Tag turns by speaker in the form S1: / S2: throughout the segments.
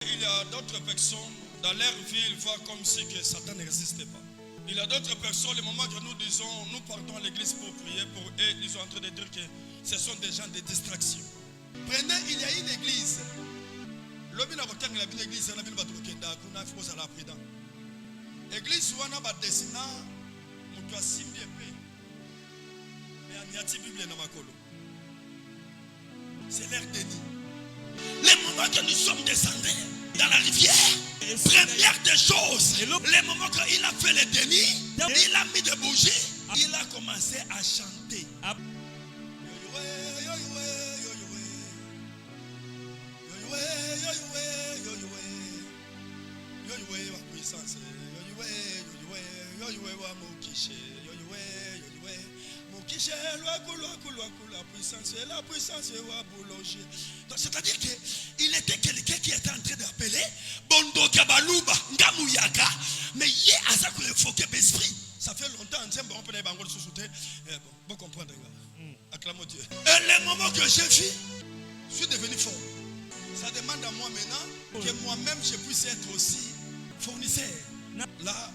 S1: Il y a d'autres personnes, dans leur vie, ils voient comme si que Satan ne résistait pas. Il y a d'autres personnes, le moment que nous disons, nous partons à l'église pour prier pour eux, ils sont en train de dire que ce sont des gens de distraction. Prenez, il y a une église. L'église, l'église, c'est l'air déni. Les moments que nous sommes descendus dans la rivière, première des choses, les moments qu'il a fait le déni, il a mis des bougies, il a commencé à chanter. La puissance donc c'est-à-dire qu'il était quelqu'un qui était en train d'appeler Bondo Kabaluba Ngamuyaka, mais il a ça que l'évoquer l'esprit. Ça fait longtemps on peut bon comprendre. Acclamons Dieu. Et les moments que j'ai vu, je suis devenu fort. Ça demande à moi maintenant que moi-même je puisse être aussi fournisseur. Là,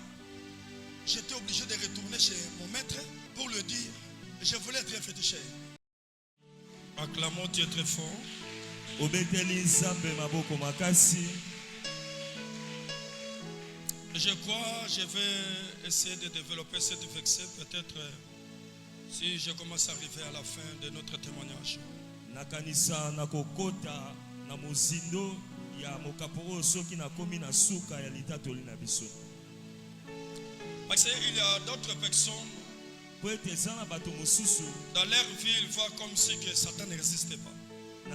S1: j'étais obligé de retourner chez mon maître pour le dire. Je voulais être un féticheur. Acclamons Dieu très fort. Je crois je vais essayer de développer cette verset peut-être si je commence à arriver à la fin de notre témoignage. Parce qu'il y a d'autres personnes, dans leur vie, ils voient comme si que Satan ne résistait pas. Il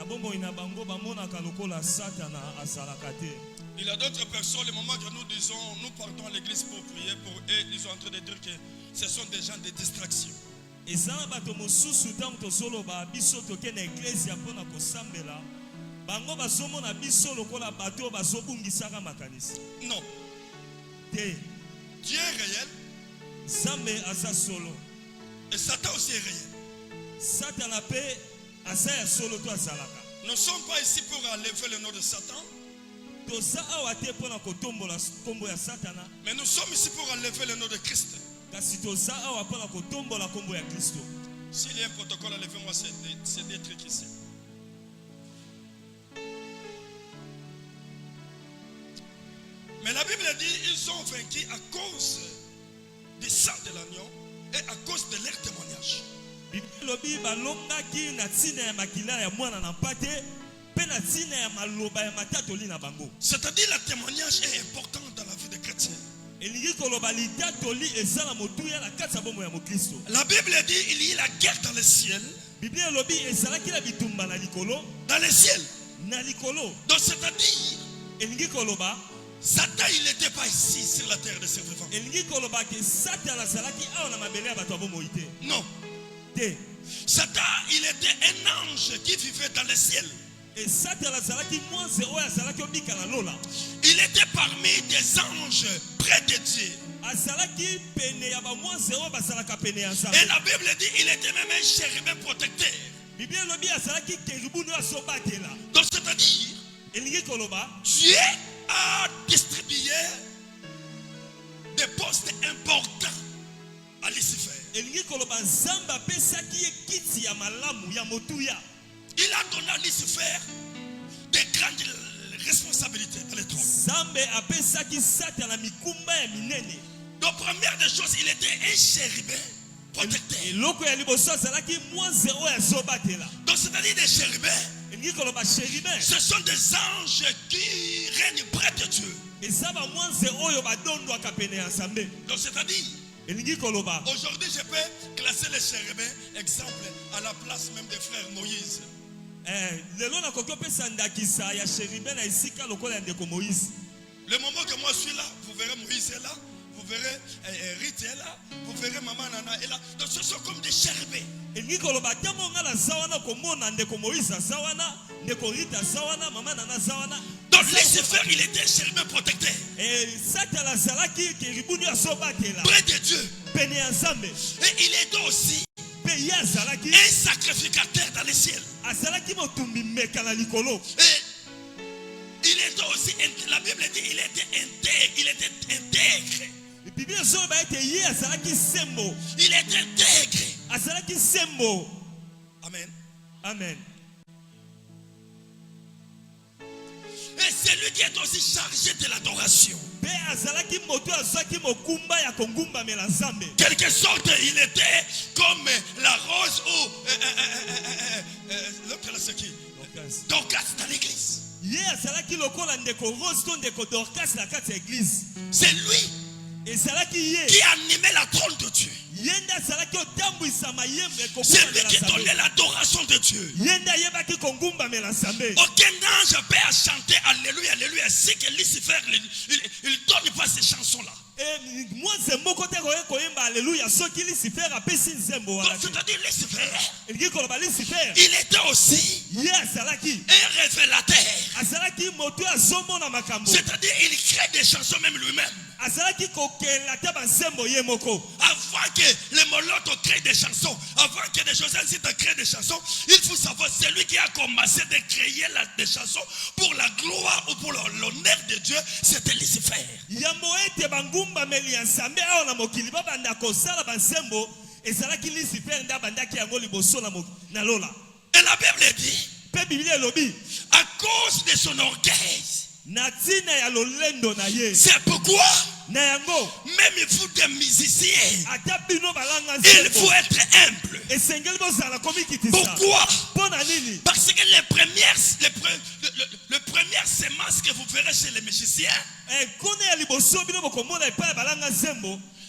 S1: y a d'autres personnes, le moment que nous disons, nous partons à l'église pour prier pour eux, ils sont en train de dire que ce sont des gens de distraction. Non. Dieu est réel. Et Satan aussi est réel. Nous ne sommes pas ici pour enlever le nom de Satan. Mais nous sommes ici pour enlever le nom de Christ. S'il y a un protocole, enlevez-moi ces deux trucs ici. Mais la Bible dit ils ont vaincu à cause du sang de l'agneau et à cause de leur témoignage. C'est-à-dire le témoignage est important dans la vie des chrétiens. La Bible dit il y a la guerre dans le ciel. Dans le ciel. Donc c'est-à-dire Satan il n'était pas ici sur la terre de ses vivants. Non. Satan il était un ange qui vivait dans le ciel. Il était parmi des anges près de Dieu. Et la Bible dit il était même un chérubin protecteur. Donc c'est-à-dire Dieu a distribué des postes importants à Lucifer. Il a donné à Lucifer des grandes responsabilités dans les trônes. Donc première des choses, il était un chérubin protecteur. Donc c'est-à-dire des chérubins, ce sont des anges qui règnent près de Dieu. Donc c'est-à-dire aujourd'hui je peux classer les chérubins, exemple, à la place même des frères Moïse. Le moment que moi je suis là, vous verrez Moïse est là, vous verrez Rite est là, vous verrez Maman Nana est là. Donc ce sont comme des chérubins. Donc Lucifer il était un chérubin protecteur. Près de Dieu. Et il est aussi un sacrificateur dans les ciels. Et il est était aussi, la Bible dit, il était intègre. Il était intègre. Il est intègre. Amen.
S2: Amen.
S1: Et c'est lui qui est aussi chargé de l'adoration. Quelque sorte, il était comme la rose ou l'autre là, c'est qui? Dorcas dans l'église. C'est lui qui animait la trône de Dieu. C'est lui qui donnait l'adoration de Dieu. Aucun ange peut chanter Alléluia, Alléluia, ainsi que Lucifer, il ne donne pas ces chansons-là. Donc, c'est-à-dire Lucifer, il était aussi un révélateur. C'est-à-dire il crée des chansons même lui-même. Avant que les Molotos créent des chansons, avant que les Joseph créent des chansons, il faut savoir, c'est lui qui a commencé de créer des chansons pour la gloire ou pour l'honneur de Dieu, c'était Lucifer. Et la Bible dit, à cause de son orgueil, c'est pourquoi même il faut des musiciens, il faut être humble. Pourquoi? Parce que les premières semences que vous verrez chez les musiciens,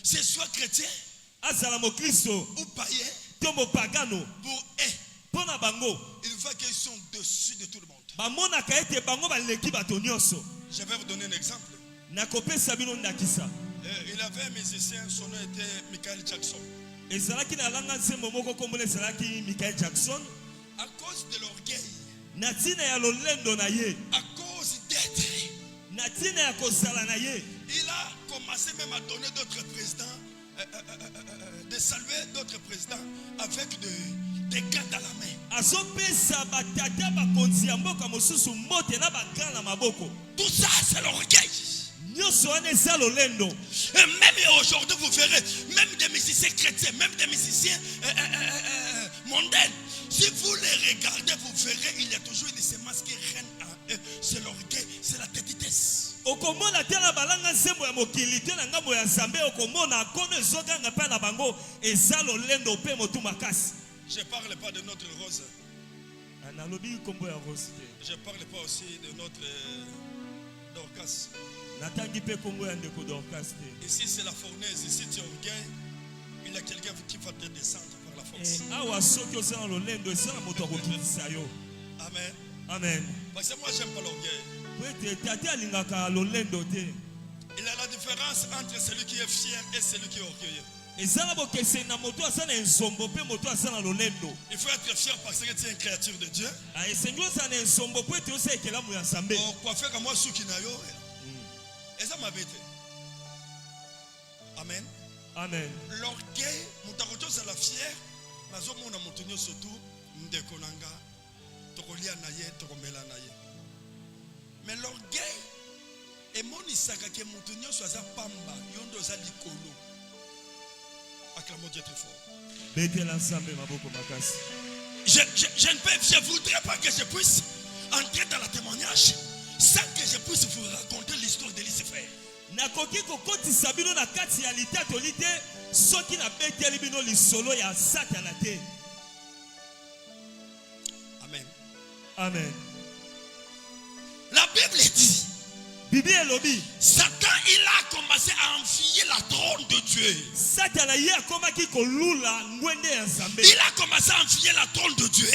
S1: c'est soit chrétien ou païen. Pour eux, il voit qu'ils sont dessus de tout le monde. Je vais vous donner un exemple. Il avait un musicien, son nom était Michael Jackson. À cause de l'orgueil, à cause d'être, il a commencé même à donner d'autres présidents, de saluer d'autres présidents avec des gants à la main. Tout ça, c'est l'orgueil. Et même aujourd'hui, vous verrez, même des musiciens chrétiens, même des musiciens mondains, si vous les regardez, vous verrez, il y a toujours une sémence qui règne en eux. C'est l'orgueil, c'est la tétitesse. Je ne parle pas de notre rose. Je ne parle pas aussi de notre Dorcas. Ici c'est la fournaise, ici tu es orgueil. Il y a quelqu'un qui va te descendre par la force. Amen.
S2: Amen.
S1: Parce que moi j'aime pas l'orgueil. Il y a la différence entre celui qui est fier et celui qui est orgueilleux. Il faut être fier parce que tu es une créature de Dieu. Amen.
S2: Amen.
S1: L'orgueil, c'est la fière. Mais l'orgueil est mon isaka qui est montonio soit za pamba yondo za likolo. Acclamons Dieu très fort. Je ne voudrais pas que je puisse entrer dans le témoignage sans que je puisse vous raconter l'histoire de Lucifer. Amen.
S2: Amen.
S1: La Bible dit, Satan il a commencé à envier la trône de Dieu. Il a commencé à envier la trône de Dieu.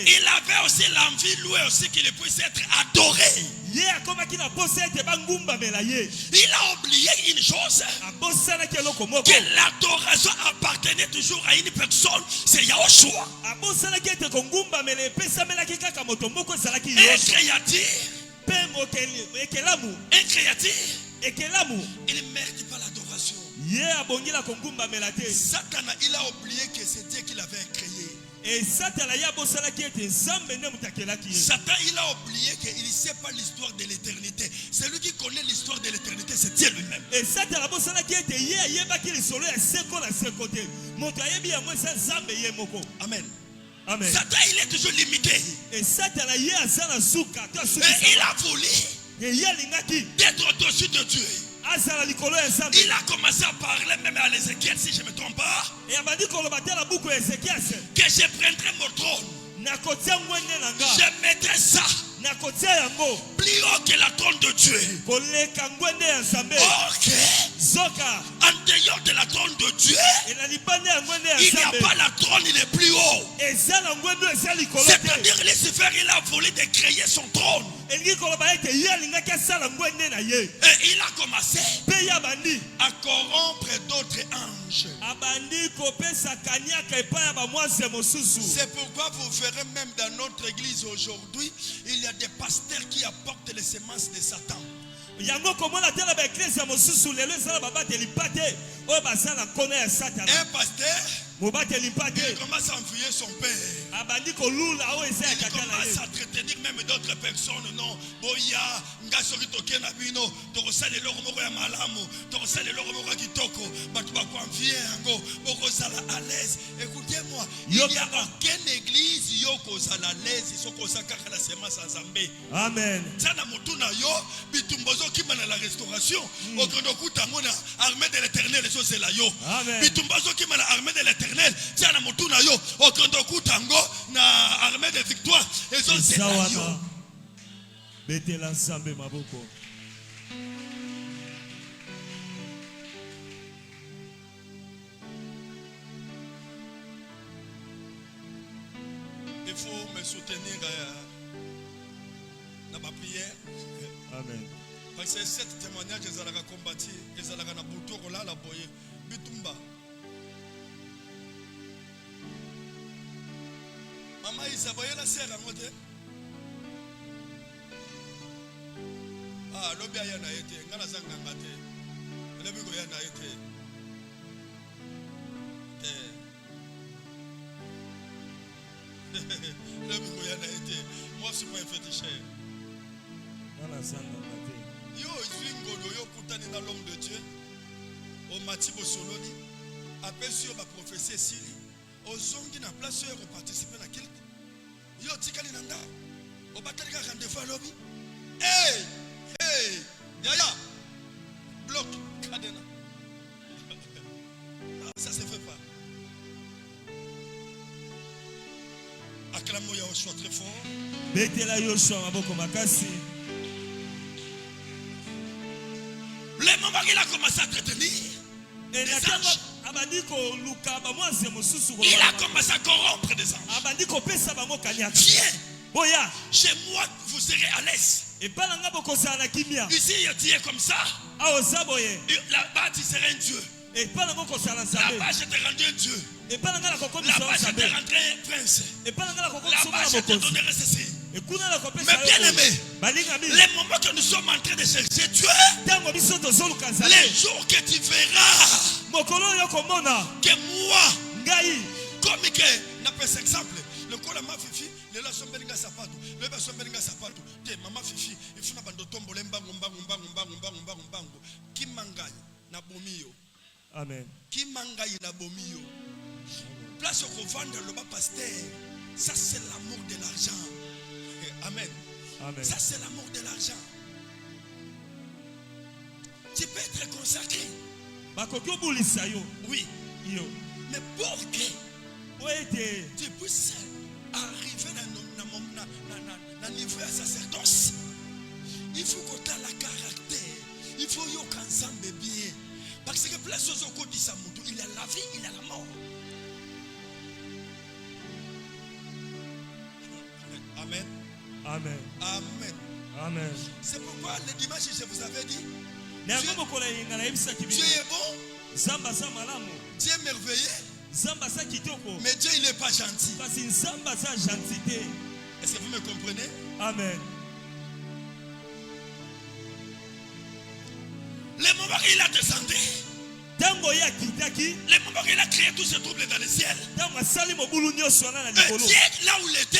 S1: Il avait aussi l'envie lui aussi qu'il puisse être adoré. Il a oublié une chose, que l'adoration appartenait toujours à une personne, c'est Yahushua. Un créatif, il ne mérite pas l'adoration. Satan il a oublié que c'est Dieu qui l'avait créé.
S2: Et Satan il a
S1: oublié qu'il ne sait pas l'histoire de l'éternité. Celui qui connaît l'histoire de l'éternité, c'est Dieu lui-même.
S2: Et Satan
S1: Amen.
S2: Amen.
S1: Satan, il est toujours limité.
S2: Et Satan
S1: il a voulu d'être au-dessus de Dieu. Il a commencé à parler même à l'Ézéchiel, si je ne me trompe pas, que je prendrai mon trône. Je mettrai ça plus haut que la trône de Dieu. Ok. En dehors de la trône de Dieu, il n'y a pas la trône, il est plus haut. C'est-à-dire Lucifer, il a voulu de créer son trône. Et il a commencé à corrompre d'autres anges. C'est pourquoi vous verrez même dans notre église aujourd'hui, il y a des pasteurs qui apportent les semences de Satan. Un pasteur, il commence à enfuyer son père. Il commence à entretenir même d'autres personnes. Non, boya, ngasori toke na bino, torosale loro moko ya malamu, torosale loro moko ya kitoko, batu ba confier yango, bokozala à l'aise. Écoutez-moi, il n'y a aucune église yoko zala à l'aise, soko sakaka la semence nzambe.
S2: Amen.
S1: Sana mutuna yo, bitumbozo kima na la restauration, okondo kutamona armée de l'Éternel so c'est la yo. Bitumbozo kima na armée de l'Éternel, sana mutuna yo, okondo kutango na armée de victoire, et so c'est la yo.
S2: Betela nzambe maboko.
S1: Il faut me soutenir dans ma prière.
S2: Amen.
S1: Parce que cet témoignage, ils allaient combattre, ils allaient na bouton là la boye, bitumba. Maman, ils avaient la serre à côté. Ah, l'obé a yana été, ngana zanga ngate. L'obé go yana été. L'obé go yana été. Moi, c'est pas un féticheur.
S2: Ngana zanga ngate.
S1: Yo, Zwingodo, yo kutani na l'homme de Dieu. Au Matibo Soloni. Après sur ma prophétie Sili. Au zongi na place yo participer na quelque. Yo tikali nanda. Au batali ka rendez-vous à lobby. Hey! Hey! Yaya! Bloc cadena. Ça se fait pas. Acclamons Yahushua très fort.
S2: Betela Yoshua maboko makasi.
S1: Le moment qu'il a commencé à entretenir, il a commencé à corrompre des anges. Viens, chez moi, vous serez à l'aise. Ici, tu es comme ça. Là-bas, tu seras un Dieu. Là-bas, je te rendrai un Dieu. Là-bas, je te rendrai un prince. Là-bas, je te donnerai ceci. Mais bien aimé, les moments que nous sommes en train de chercher Dieu, les jours que tu verras que moi, comme que, n'appelle exemple, le col à ma fifi, le la sombelinga sapato, le ba sombelinga sapato, te maman fifi, il faut n'abando tombo lembango mbango, qui mangaille na bomio.
S2: Amen.
S1: Qui mangaille na bomio. Place au vendre le bas pasteur, ça c'est l'amour de l'argent. Amen.
S2: Amen.
S1: Ça c'est l'amour de l'argent. Tu peux être consacré. Oui. Mais pour que tu puisses arriver dans le niveau de sacerdoce, il faut que tu aies la caractère. Il faut que tu aies bien. Parce que place aux côtés de il y a la vie, il y a la mort. Amen.
S2: Amen.
S1: Amen.
S2: Amen.
S1: C'est pourquoi le dimanche, je vous avais dit, Dieu est bon, Dieu est merveilleux, mais Dieu il n'est pas gentil. Est-ce que vous me comprenez?
S2: Amen.
S1: Le moment où il a descendu,
S2: Tango ya kitaki.
S1: Le moment qu'il a créé tous ces troubles dans le ciel.
S2: Tango asali mobulu nyonso na likolo.
S1: Dieu, là où il était,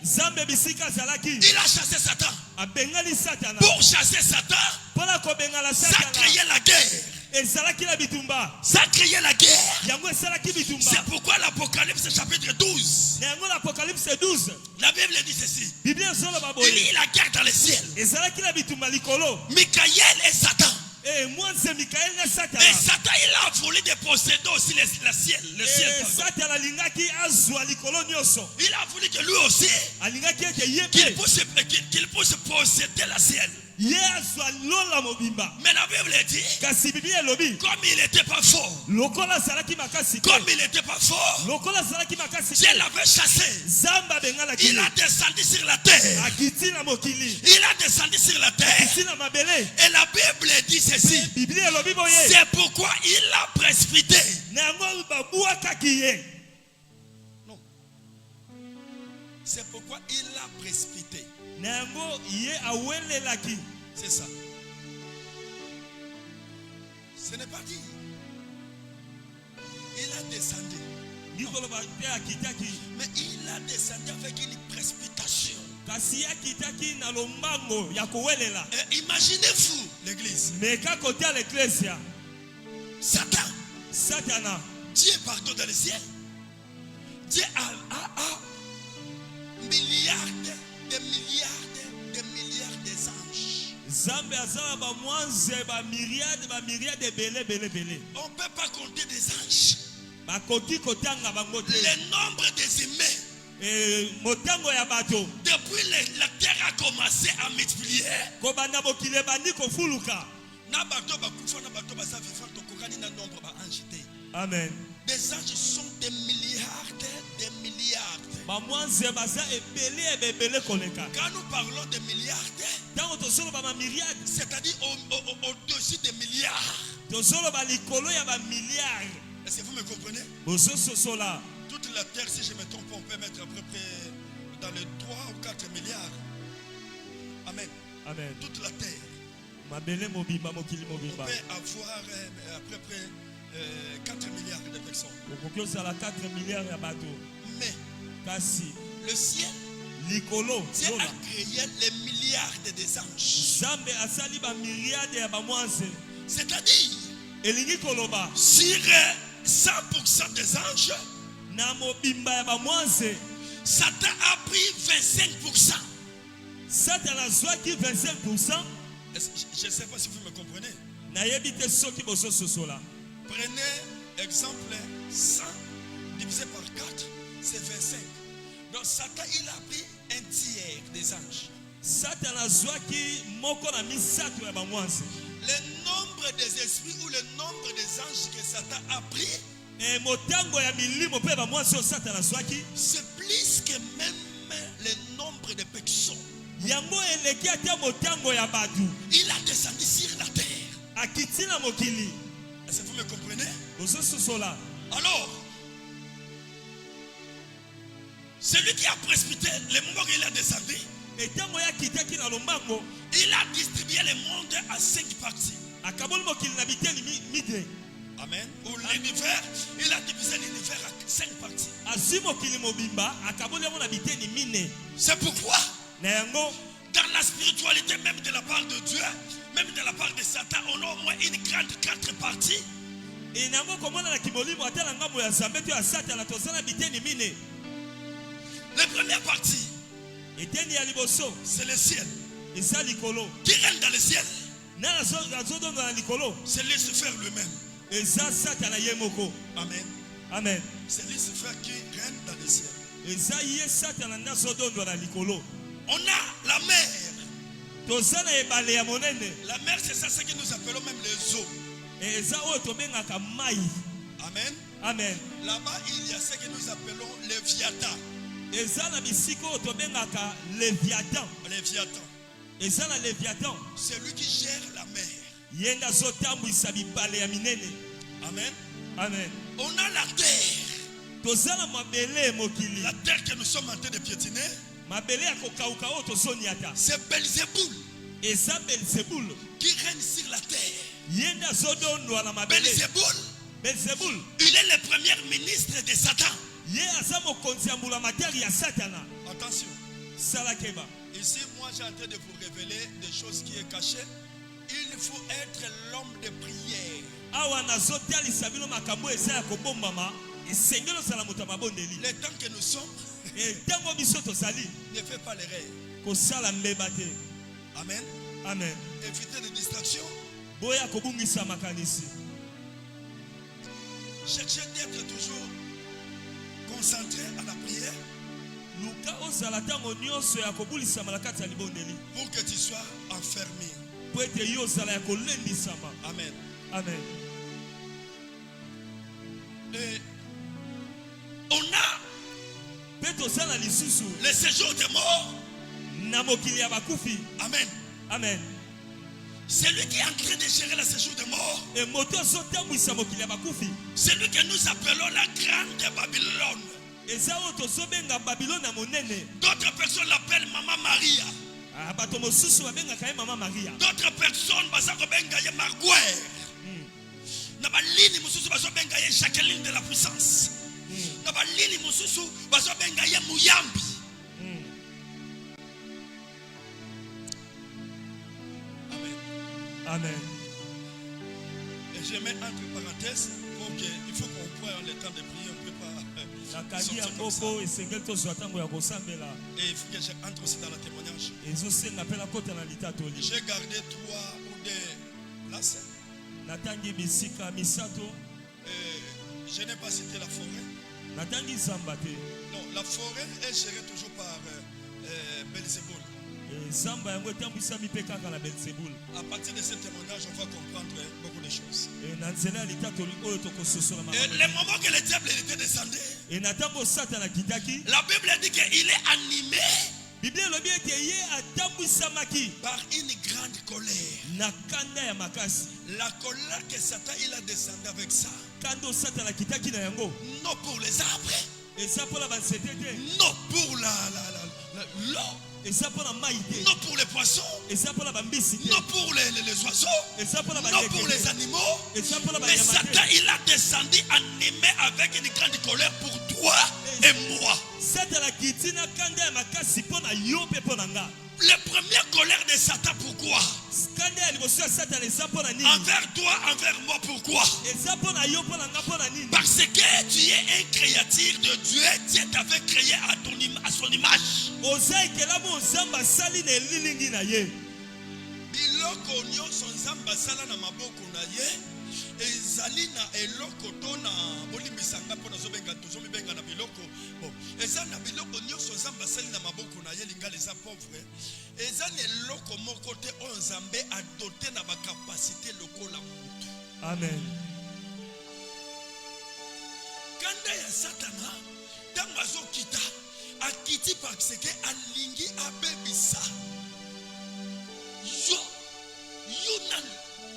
S2: Zambe bisika zalaki.
S1: il a chassé Satan.
S2: Abengali Satana.
S1: Pour chasser Satan,
S2: Pona ko bengala
S1: ça
S2: Satana.
S1: créait la guerre.
S2: Ezalaki la bitumba.
S1: Ça créait la guerre.
S2: Yango esalaki bitumba.
S1: C'est pourquoi l'Apocalypse chapitre 12,
S2: Na yango l'Apocalypse 12.
S1: la Bible dit ceci.
S2: Biblia solo
S1: Il
S2: baboye.
S1: y a la guerre dans le ciel.
S2: Ezalaki la bitumba likolo.
S1: Michael et Satan.
S2: Et moi c'est Michael na Satana.
S1: Et Satan, il a voulu de posséder aussi le ciel. Le ciel.
S2: Et Satana alingaki azwa likolo nyonso.
S1: Il a voulu que lui aussi,
S2: Alingaki ete ye
S1: qu'il
S2: pe.
S1: puisse posséder la ciel.
S2: Ye azwa lola mobimba.
S1: Mais la Bible dit,
S2: Kasi Biblia elobi.
S1: comme il n'était pas fort,
S2: Lokola salaki makasi.
S1: comme il n'était pas fort,
S2: Lokola salaki makasi.
S1: Dieu l'avait chassé.
S2: Zamba bengalaki.
S1: Il a descendu sur la terre.
S2: Akiti na mokili.
S1: Il a descendu sur la terre.
S2: Akiti na mabele.
S1: Et la Bible dit ceci.
S2: Biblia elobi boye.
S1: C'est pourquoi il a précipité.
S2: Na yango babuakaki ye.
S1: Non. C'est pourquoi il a précipité.
S2: Na yango ye awelelaki.
S1: C'est ça. Ce n'est pas dit. Il a descendu.
S2: Likolo ba te akitaki.
S1: Mais il a descendu avec une précipitation.
S2: Kasi akitaki na lombango ya kowelela.
S1: Et imaginez-vous l'église.
S2: Meka kote à l'ecclesia.
S1: Satan.
S2: Satana.
S1: Dieu est partout dans le ciel. Dieu a milliards de milliards des anges.
S2: Zambe azala ba mwanze ba myriade bele.
S1: On ne peut pas compter des anges.
S2: Ba koki kotanga bango te.
S1: Le nombre des humains.
S2: Motango ya bato.
S1: Depuis la terre a commencé à multiplier.
S2: Kobanda bokile bandi kofuluka.
S1: Na bato bakufa na bato basa vivant tokokani na nombre ba anges te.
S2: Amen.
S1: Des anges sont des milliards.
S2: Ba mwanze baza ebele koleka.
S1: Quand nous parlons de milliards,
S2: Tango tosolo ba myriade.
S1: c'est-à-dire au-dessus des milliards.
S2: Tosolo ba likolo ya ba milliard.
S1: Est-ce que vous me comprenez?
S2: Bososola.
S1: Toute la terre, si je me trompe, on peut mettre à peu près dans les 3 ou 4 milliards. Amen.
S2: Amen.
S1: Toute la terre.
S2: Mabele mobimba mokili
S1: On
S2: mobimba.
S1: peut avoir à peu près 4 milliards de personnes.
S2: Okoki sala 4 milliards ya bato.
S1: Mais
S2: Kasi
S1: le ciel,
S2: likolo
S1: Dieu a créé les milliards des anges.
S2: Zambe asali ba myriade ya ba mwanze.
S1: C'est-à-dire,
S2: Elingi koloba
S1: sur 100% des anges,
S2: na mobimba ya ba mwanze.
S1: Satan a pris 25%.
S2: Satana zwaki 25%.
S1: Je ne sais pas si vous me comprenez.
S2: Na yebite soki bosososola.
S1: Prenez exemple 100 divisé par 4, c'est 25. Donc Satan, il a pris un tiers des anges.
S2: Satana zwaki moko na misato ya ba mwanze.
S1: Le nombre des esprits ou le nombre des anges que Satan a pris,
S2: E motango ya milimo pe ba mwanze o Satana zwaki.
S1: c'est plus que même le nombre de personnes.
S2: Yango eleki ate motango ya batu.
S1: Il a descendu sur la terre.
S2: Akiti na mokili.
S1: Est-ce que vous me comprenez?
S2: Bosososola.
S1: Alors, celui qui a précipité, le moment où il a descendu,
S2: Etango ya kitaki na lombango.
S1: il a distribué le monde à 5 parties.
S2: Akaboli mokili na biteni mide.
S1: Amen. Ou l'univers, il a divisé l'univers à 5 parties.
S2: Azwi mokili mobimba akaboli yango na biteni mine.
S1: C'est pourquoi,
S2: Na yango
S1: dans la spiritualité, même de la part de Dieu, même de la part de Satan, on a au moins une grande 4 parties.
S2: e nango komona na kimolimo ata na ngambo ya Zambe to ya Satana tozala biteni mine.
S1: La première partie,
S2: Eteni ya liboso
S1: c'est le ciel.
S2: eza likolo.
S1: Qui règne dans le ciel?
S2: Na azodonga na likolo
S1: C'est Lucifer lui-même.
S2: eza Satana ye moko.
S1: Amen.
S2: Amen.
S1: C'est Lucifer qui règne dans le ciel.
S2: Eza ye Satana nde azodondwa na likolo.
S1: On a la mer.
S2: Toza na ebale ya monene.
S1: La mer, c'est ça ce que nous appelons même les eaux.
S2: Eza oyo tobengaka mai.
S1: Amen.
S2: Amen.
S1: Là-bas, il y a ce que nous appelons Léviathan.
S2: Eza na bisika oyo tobengaka Léviathan.
S1: Léviathan.
S2: Eza na Léviathan.
S1: C'est lui qui gère la mer.
S2: Ye nde azotambwisa bibale ya minene.
S1: Amen.
S2: Amen.
S1: On a la terre.
S2: Toza na mabele mokili.
S1: La terre que nous sommes en train de piétiner,
S2: Mabele ya kokauka oyo tozoniata.
S1: c'est Belzéboul
S2: Eza Belzebul.
S1: qui règne sur la terre.
S2: Ye nde azodondwa na mabele.
S1: Belzéboul,
S2: Belzebul.
S1: Il est le premier ministre de Satan.
S2: Ye azamo konziambula materi ya Satana.
S1: Attention.
S2: Salakeba.
S1: Ici, moi, j'ai en train de vous révéler des choses qui sont cachées. Il faut être l'homme de prière.
S2: Awa nazotiali sabino makambo esa ya kobombama. Esengelo sala mutama bondeli.
S1: Le temps que nous sommes,
S2: Et tango bisoto sali.
S1: ne fais pas l'erreur.
S2: Ko sala mbebate.
S1: Amen.
S2: Amen.
S1: Évitez les distractions.
S2: Boya kobungisa makanisi.
S1: Cherchez d'être toujours concentré à la prière.
S2: Luka ozala tango nyonso ya kobulisa malakati ya libondeli.
S1: Pour que tu sois enfermé.
S2: Po ete yo ozala ya kolendisama.
S1: Amen.
S2: Amen.
S1: Et on a
S2: Peto sala lisusu.
S1: le séjour des morts.
S2: Na mokili ya bakufi.
S1: Amen.
S2: Amen.
S1: C'est lui qui est en train de gérer le séjour des morts.
S2: Et moto zotambwisa mokili ya bakufi.
S1: C'est lui que nous appelons la grande Babylone.
S2: Eza oyo tozobenga Babylone na monene.
S1: D'autres personnes l'appellent Maman Maria.
S2: Ah, bato mosusu babengaka ye Mama Maria.
S1: D'autres personnes bazakobenga ye Marguerite. Na balini mususu bazobenga ye Jacqueline de la puissance. Na balini mususu bazobenga ye Muyambi. Amen.
S2: Amen.
S1: Et je mets entre parenthèses pour que il faut qu'on prenne le temps de prier, on ne peut pas
S2: Nakadi ya
S1: sortir comme ça.
S2: ngoko esengeli tozwa ntango ya kosambela.
S1: Et il faut que j'entre aussi dans le témoignage.
S2: Ezosenga mpe nakota na litatoli.
S1: J'ai gardé 3 ou 2 places.
S2: Natangi bisika misato.
S1: Je n'ai pas cité la forêt.
S2: Natangi zamba te.
S1: Non, la forêt est gérée toujours par Belzéboul.
S2: Zamba yango etambwisami mpe kaka na Belzebul.
S1: À partir de ce témoignage, on va comprendre beaucoup de choses.
S2: Na nzela ya litatoli oyo tokososola
S1: Et
S2: makambo.
S1: le moment que le diable était descendu,
S2: Et na ntango Satana akitaki,
S1: la Bible dit qu'il est animé
S2: Biblia elobi ete ye atambwisamaki
S1: par une grande colère.
S2: na kanda ya makasi.
S1: La colère que Satan il a descendu avec ça.
S2: Kando Satana akitaki na yango.
S1: Non pour les arbres,
S2: Eza mpona banzete te.
S1: non pour l'eau,
S2: Eza mpona mai te.
S1: non pour les poissons,
S2: Eza mpona bambisi te.
S1: non pour les oiseaux,
S2: Eza mpona
S1: non
S2: bandeke
S1: pour les
S2: te.
S1: animaux.
S2: Eza mpona
S1: Mais
S2: banyama
S1: Satan
S2: te.
S1: il a descendu animé avec une grande colère pour toi et moi.
S2: Satana akiti na kanda ya makasi mpona yo mpe mpona nga.
S1: La première colère de Satan, pourquoi?
S2: Kanda ya liboso ya Satana eza mpona nini?
S1: Envers toi, envers moi, pourquoi?
S2: Eza mpona yo mpona nga mpona nini?
S1: Parce que tu es un créature de Dieu, Dieu t'avait créé à son image.
S2: Oza ekelamu ozamba asali na elilingi na ye.
S1: Biloko nyonso nzambe asala na maboko na ye ezali na eloko to na bolimbisanga mpo nazobenga tozomibenga na biloko bon eza na biloko nyonso nzambe asali na maboko na ye lingala eza pauvre eza na eloko moko te oyo nzambe adote na bakapasité lokola motu.
S2: Amen.
S1: Kanda ya Satana ntango azokita akiti parce que alingi abebisa yo nani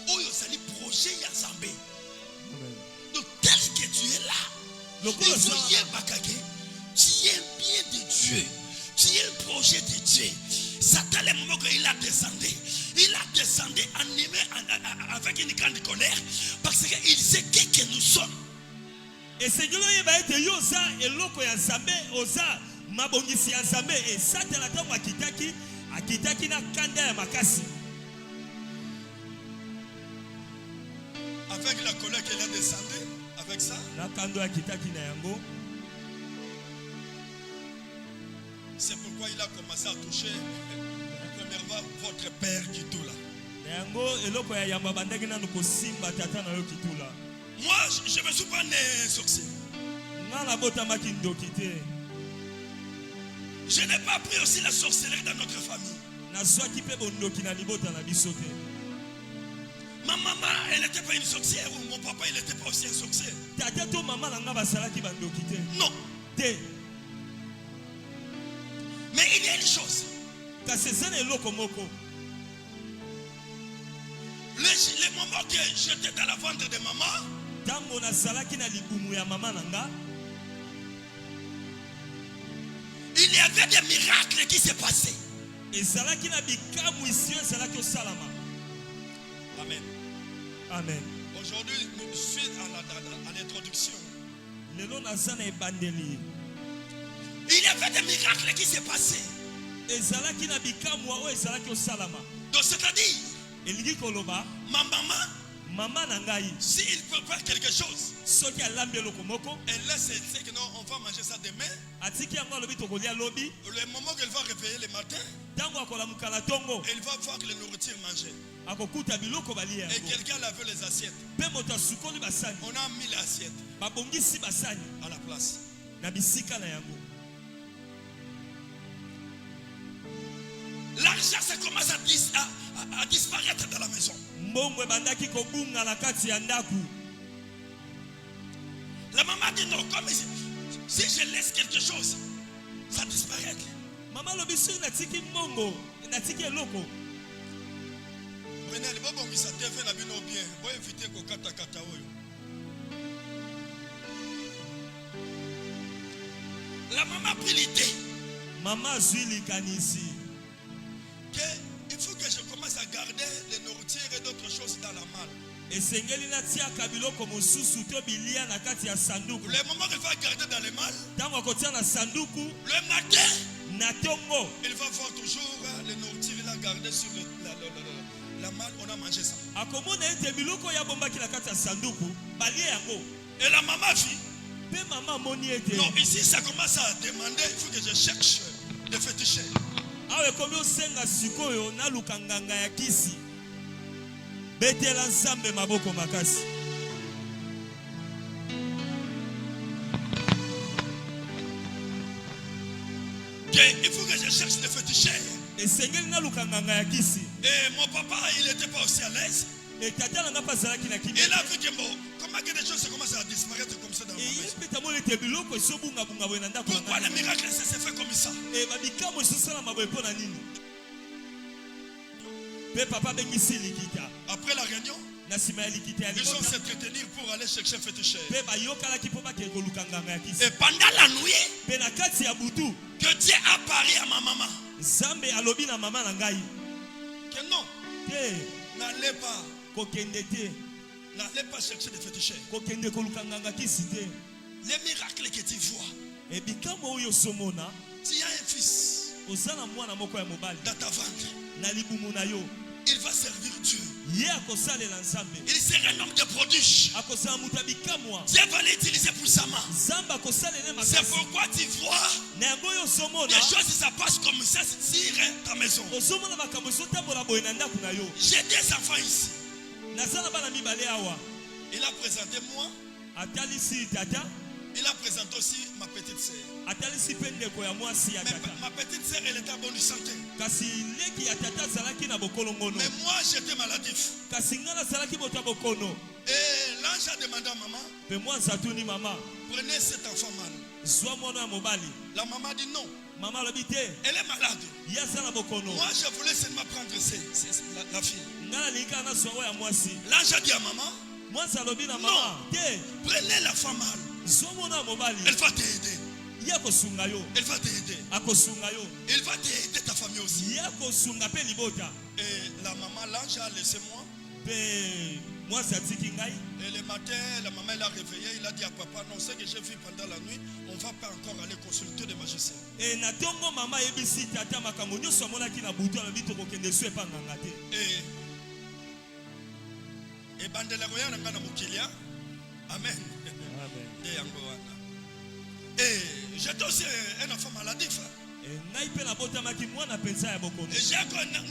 S1: oyo ozali projet ya Nzambe. Donc tel que tu es là, il faut yebaka ke tu es bien de Dieu, tu es un projet de Dieu. Satan le moment qu'il a descendu animé avec une grande colère parce qu'il sait que nous sommes.
S2: Esengeli oyeba ete yo oza eloko ya Nzambe, oza mabongisi ya Nzambe. E Satana ntango akitaki na kanda ya makasi.
S1: Avec la colère qu'il a descendu, avec ça,
S2: Na kando akitaki na yango.
S1: c'est pourquoi il a commencé à toucher premièrement votre père qui tout là.
S2: Na yango eloko ya yamba bandaki nanu kosimba tata na yo kitula.
S1: Moi, je me suis pas né sorcier.
S2: Nga nabotamaki ndoki te.
S1: Je n'ai pas appris aussi la sorcellerie dans notre famille.
S2: Nazwaki mpe bondoki na libota na biso te.
S1: Ma maman, elle n'était pas une sorcière ou mon papa, il n'était pas aussi un sorcier.
S2: Tata to mama na nga basalaki bandoki te.
S1: Non.
S2: Te.
S1: Mais il y a une chose.
S2: Kasi eza na eloko moko.
S1: Le moment que j'étais dans la ventre de maman,
S2: Tango nasalaki na libumu ya mama na nga,
S1: il y avait des miracles qui se passaient.
S2: ezalaki na bikamwisi oyo ezalaki osalama.
S1: Amen.
S2: Amen.
S1: Aujourd'hui, je suis à l'introduction.
S2: Le nom nazana ebandeli.
S1: Il y avait des miracles qui s'est passé.
S2: Ezalaki na bikamwa o ezalaki osalama.
S1: Donc c'est-à-dire,
S2: Elingi koloba,
S1: ma maman,
S2: mama na ngai,
S1: s'il prépare quelque chose,
S2: soki alambi eloko moko,
S1: elle laisse dire que non, on va manger ça demain.
S2: atiki yango alobi tokolia lobi,
S1: Le moment qu'elle va réveiller le matin,
S2: tango akolamuka na tongo,
S1: elle va voir que la nourriture mangée.
S2: akokuta biloko balia
S1: Et
S2: yango.
S1: quelqu'un lave les assiettes.
S2: Pe moto asukoli basani,
S1: On a mis l'assiette
S2: babongisi basani
S1: à la place.
S2: na bisika na yango.
S1: L'argent, ça commence à disparaître dans la maison.
S2: Mbongo ebandaki kobunga na kati ya ndaku.
S1: La maman dit non, comme si je laisse quelque chose, ça disparaît.
S2: Mama lobi soki natiki mbongo, natiki eloko.
S1: Prenez le bon qui ça fait la bino bien. Bon éviter ko kata kata oyo. La maman a pris l'idée
S2: Mama zwi likanisi.
S1: que il faut que je commence à garder les nourritures et d'autres choses dans la malle.
S2: Esengeli natiaka biloko mosusu to bilia na kati ya sanduku.
S1: Le moment qu'il va garder dans les malles,
S2: Tango akotia na sanduku,
S1: le matin,
S2: na tongo,
S1: il va voir toujours les nourritures il a gardé sur la malle, on a mangé ça.
S2: akomona ete biloko ya bombaki na kati ya sanduku, balie yango.
S1: Et la maman vit.
S2: Pe mama moni ete.
S1: Non, ici ça commence à demander, il faut que je cherche des féticheurs.
S2: Awe komi osenga sikoyo na lukanganga ya kisi. Betela nsambe maboko makasi.
S1: Il faut que je cherche des féticheurs.
S2: Esengeli na lukanganga ya kisi.
S1: Et mon papa, il n'était pas aussi à l'aise.
S2: Et tata nanga pazalaki na kimi.
S1: Il a vu que bon, comment que des choses commencent à disparaître comme ça dans ma
S2: Et
S1: maison.
S2: peta mo ete biloko esobunga bunga boye na ndako.
S1: Pourquoi les miracles ça s'est fait comme ça?
S2: Et babikamo esosala maboye pona nini? Pe papa bengisi likita.
S1: Après la réunion,
S2: Na sima ya likita ya
S1: ils ont
S2: likota.
S1: s'entretenir pour aller chercher un féticheur.
S2: Pe bayokalaki po bakende kolukanganga ya kisi.
S1: Et pendant la nuit,
S2: Pe na kati ya butu,
S1: que Dieu a parlé à ma maman.
S2: Zambe alobi na mama na ngai.
S1: Que non,
S2: Te
S1: n'allez pas,
S2: kokende te,
S1: n'allez pas chercher des féticheurs.
S2: kokende kolukanganga kisi te.
S1: Les miracles que tu vois,
S2: E bikamo oyo somona,
S1: tu as un fils
S2: ozana mwana moko ya mobali
S1: dans ta ventre,
S2: na libumu na yo.
S1: il va servir Dieu.
S2: Ye akosalela nzambe.
S1: Il sera un homme de prodige.
S2: Akosala mutu ya bikamwa.
S1: Dieu va l'utiliser pour sa main.
S2: Nzambe akosalela
S1: C'est
S2: makasi.
S1: pourquoi tu vois
S2: Na yango oyo osomona,
S1: les choses ça passe comme ça sur ta maison.
S2: ozomona makambo ezotambola boye na ndako na yo.
S1: J'ai des enfants ici.
S2: Naza na bana mibale awa.
S1: Il a présenté moi,
S2: Atalisi tata,
S1: il a présenté aussi ma petite sœur.
S2: atalisi pe ndeko ya mwasi ya
S1: Mais
S2: tata.
S1: ma petite sœur, elle était en bonne santé.
S2: Kasi leki ya tata azalaki na bokolongono.
S1: Mais moi, j'étais maladif.
S2: Kasi nga nazalaki moto ya bokono.
S1: Et l'ange a demandé à maman,
S2: Pe mwanza atuni mama,
S1: prenez cet enfant mal.
S2: zwa mwana ya mobali.
S1: La maman dit non,
S2: Mama alobi te,
S1: elle est malade.
S2: ye aza na bokono.
S1: Moi, je voulais seulement prendre la fille.
S2: Nga nalingi kaka nazwa oyo ya mwasi.
S1: L'ange a dit à maman,
S2: Mwanza alobi na mama, te,
S1: prenez la femme mal.
S2: zwa mwana ya mobali.
S1: Elle va t'aider.
S2: Ye akosunga yo,
S1: Elle va t'aider.
S2: akosunga yo.
S1: Elle va t'aider ta famille aussi.
S2: Ye akosunga pe libota.
S1: Et la maman, l'ange a laissé moi.
S2: Pe mwasi atiki ngai.
S1: Et le matin, la maman l'a réveillé. Il a dit à papa, non, ce que j'ai vu pendant la nuit, on ne va pas encore aller consulter des magiciens.
S2: E na tongo mama yebisi tata makambo nyonso amonaki na butu alobi tokokende so epanganga te.
S1: Et bandela roya nanga na mokilia. Amen.
S2: Amen.
S1: Et yango wana. Et j'étais aussi un enfant maladif.
S2: Ngai pe nabotamaki mwana penza ya bokono.
S1: Et j'ai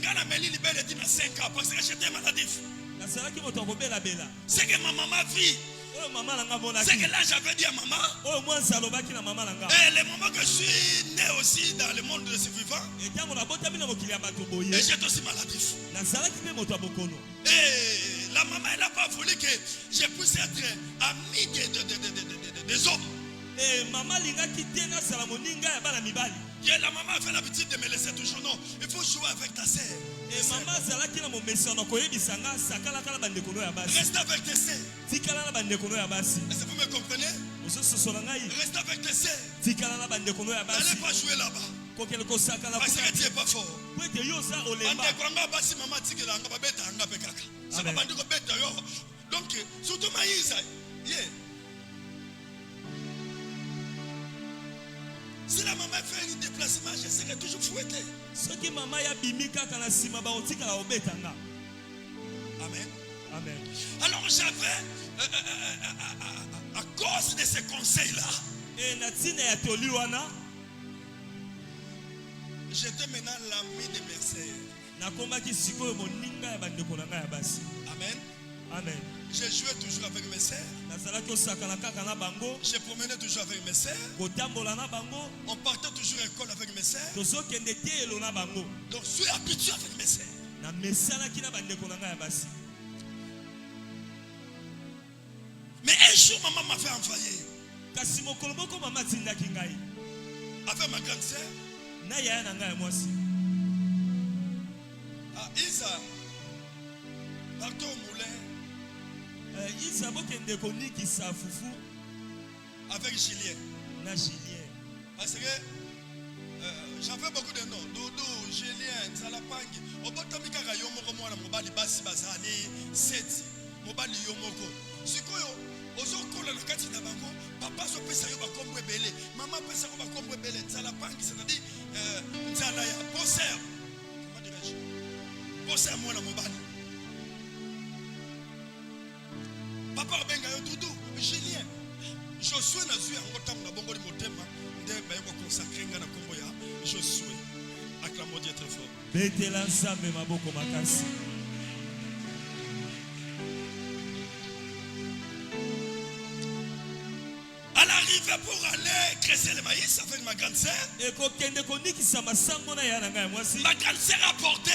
S1: ngana meli libele dina 5 ans parce que j'étais maladif.
S2: Nasalaki moto akobela-bela.
S1: C'est que ma maman vit.
S2: Oyo mama nanga
S1: C'est
S2: monaki.
S1: que là j'avais dit à maman.
S2: Oyo mwansi alobaki na mama nanga.
S1: Et le moment que je suis né aussi dans le monde des vivants.
S2: Etango nabotami na mokili ya bato
S1: Et
S2: boye.
S1: j'étais aussi maladif.
S2: Nazalaki pe moto ya bokono.
S1: Et la maman elle n'a pas voulu que je puisse être ami des hommes.
S2: E mama alingaki te nasala moninga ya bana mibali.
S1: Et la maman avait l'habitude de me laisser toujours. Non, il faut jouer avec ta sœur.
S2: E mama azalaki na momesano koyebisa nga sakalaka na bandeko no ya basi.
S1: Reste avec tes sœurs.
S2: Tikala na bandeko no ya basi.
S1: Est-ce que vous me comprenez?
S2: Ozososo na ngai.
S1: Reste avec tes sœurs.
S2: Tikala na bandeko no ya
S1: N'allez
S2: basi.
S1: pas jouer là-bas.
S2: Kokele kosakala
S1: Parce
S2: kuna.
S1: que tu n'es pas fort.
S2: Po ete yo oza olemba.
S1: Bandeko anga basi mama tikela anga babeta anga pe kaka. Ça va
S2: Amen.
S1: bandeko beta yo Donc, surtout maïs, yeah. Si la maman fait un déplacement, je serai toujours fouetté.
S2: Ce qui maman ya bimika kana sima ba otika la obetanga.
S1: Amen.
S2: Amen.
S1: Alors j'avais, à cause de ces conseils-là,
S2: Et natina ya toliwana,
S1: j'étais maintenant l'ami de mes sœurs.
S2: nakombaki sikoyo moninga ya bandeko na ngai ya basi.
S1: Amen.
S2: Amen.
S1: Je jouais toujours avec mes sœurs.
S2: Nazalaki osakana kaka na bango,
S1: Je promenais toujours avec mes sœurs.
S2: kotambola na bango,
S1: On partait toujours à l'école avec mes sœurs.
S2: tozokende te elo na bango.
S1: Donc je suis habitué avec mes sœurs.
S2: Na mesalaki na bandeko na ngai ya basi.
S1: Mais un jour, maman m'avait envoyé
S2: Kasi mokolo moko mama tindaki ngai
S1: avec ma grande sœur
S2: na yaya na ngai ya mwasi.
S1: à Isa. Partons au moulin
S2: Isa bokende konikisa fufu
S1: avec Julien.
S2: na Julien.
S1: Parce que j'avais beaucoup de noms. Dodo, Julien, Zalapangi. Obotomi kaka yomoko mwana mobali basi bazali seti. Mobali yomoko. Sikoyo ozokola na kati na bango, papa zo pesa yo bakombo ebele, maman pesa yo bakombo ebele. Zalapangi, c'est-à-dire nzala ya poser. Comment dirais-je? Poser mwana mobali. Papa obenga yo Dodo, Julien. Josué na zui yango ntango na bongo li motema nde bayeko consacrer nga na kombo ya Josué. Acclamons Dieu très fort.
S2: Betela nzambe maboko makasi.
S1: À l'arrivée pour aller creuser le maïs avec ma grande sœur,
S2: Ekokende konikisa masango na yaya na ngai ya mwasi.
S1: ma grande sœur a porté,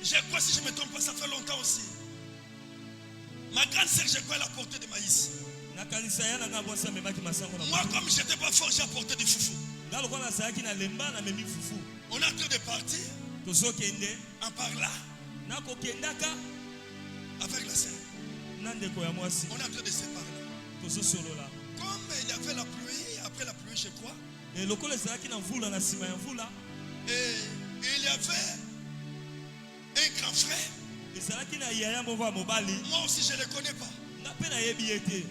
S1: je crois si je ne me trompe pas, ça fait longtemps aussi. Ma grande sœur, je crois, elle a porté du maïs.
S2: Nakanisa yaya na ngai ya mwasi amemaki masango na
S1: Moi,
S2: bango.
S1: comme je n'étais pas fort, j'ai apporté du foufou.
S2: Nga lokola nazalaki na lemba namemi fufu.
S1: On est en train de partir
S2: Tozokende
S1: en parlant
S2: nakokendaka
S1: avec la sœur.
S2: na ndeko ya mwasi.
S1: On est en train de se parler.
S2: Tozosolola.
S1: Comme il y avait la pluie, après la pluie, je crois,
S2: E lokola ezalaki na mvula na nsima ya mvula,
S1: et il y avait un grand frère.
S2: ezalaki na yaya moko ya mobali.
S1: Moi aussi, je ne le connais pas.
S2: Nga mpe nayebi ye te.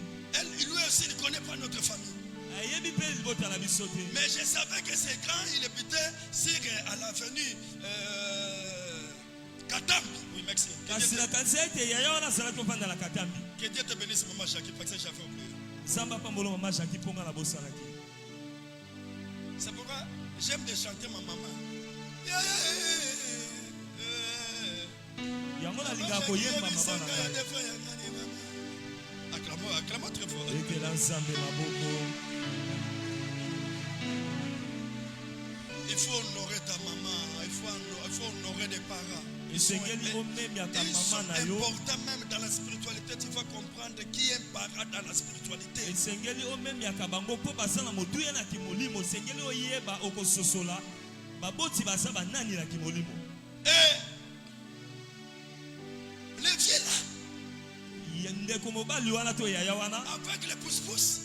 S1: Lui aussi, il ne connaît pas notre famille.
S2: Ayebi mpe libota na biso te.
S1: Mais je savais que c'est quand il habitait sur à l'avenue Katambi. Oui, merci.
S2: Kasi nakanisa ete yaya wana azalaki ofanda na Katambi.
S1: Que Dieu te bénisse, maman Jackie, parce que j'avais oublié.
S2: Nzambe apambola mama Jackie mponga na bosalaki.
S1: C'est pourquoi j'aime de chanter ma maman.
S2: Yango nalingaka koyemba mama na ngai.
S1: Acclamons très fort.
S2: Ekela nzambe maboko.
S1: Il faut honorer ta maman, il faut honorer les parents.
S2: Esengeli omemiaka
S1: Ils sont
S2: mama na yo.
S1: importants même dans la spiritualité. Tu vas comprendre qui est un parent dans la spiritualité.
S2: Esengeli omemiaka bango mpo baza na motuya na kimolimo. Esengeli oyeba okososola baboti baza banani na kimolimo.
S1: Et le vieux là,
S2: Ndeko mobali wana to yaya wana
S1: avec les pousse-pousse,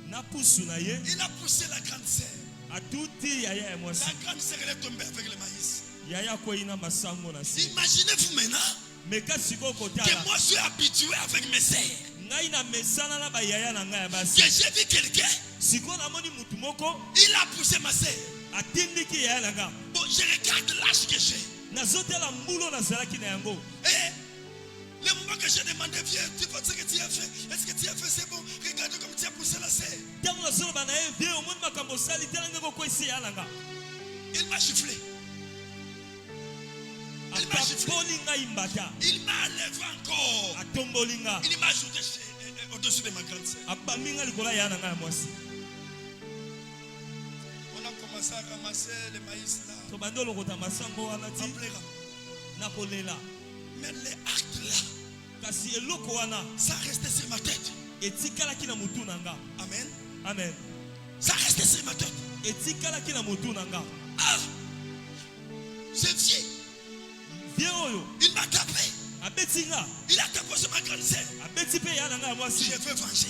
S2: na pusu na ye
S1: il a poussé la grande sœur.
S2: atuti yaya ya mwasi.
S1: La grande sœur, elle est tombée avec le maïs.
S2: Yaya akwei na masango na se.
S1: Imaginez-vous maintenant
S2: Meka sikoyo
S1: que
S2: kotala
S1: moi je suis habitué avec mes sœurs.
S2: ngai na mesana na bayaya na ngai ya
S1: Que
S2: basi.
S1: j'ai vu quelqu'un,
S2: Sikoyo namoni mutu moko
S1: il a poussé ma sœur.
S2: atindiki yaya na nga.
S1: Bon, je regarde l'âge que j'ai.
S2: Nazotela mbulo nazalaki na yango.
S1: Et le moment que j'ai demandé, viens, tu vois ce que tu as fait? Est-ce que tu as fait? C'est bon. Regarde comme tu as poussé la sœur.
S2: Ntango nazoloba na ye vie omoni makambo osali tala ndenge okwesi yaya na nga.
S1: Il m'a giflé. Il m'a giflé.
S2: Atapoli ngai mbata.
S1: Il m'a enlevé encore.
S2: Atomboli nga.
S1: Il m'a ajouté au-dessus de ma grande sœur.
S2: Abambi nga likolo ya yaya na ngai ya mwasi.
S1: On a commencé à ramasser le maïs là.
S2: Tobandi olokota masango wana ti
S1: En pleurant.
S2: na kolela.
S1: Mais les actes là,
S2: Kasi eloko wana
S1: ça restait sur ma tête.
S2: etikalaki na mutu na nga.
S1: Amen.
S2: Amen.
S1: Ça restait sur ma tête.
S2: Etikalaki na mutu na nga.
S1: Ah! C'est vieux.
S2: Vie oyo
S1: Il m'a tapé.
S2: abeti nga.
S1: Il a tapé sur ma grande sœur.
S2: Abeti mpe yaya na nga ya mwasi.
S1: Je veux venger.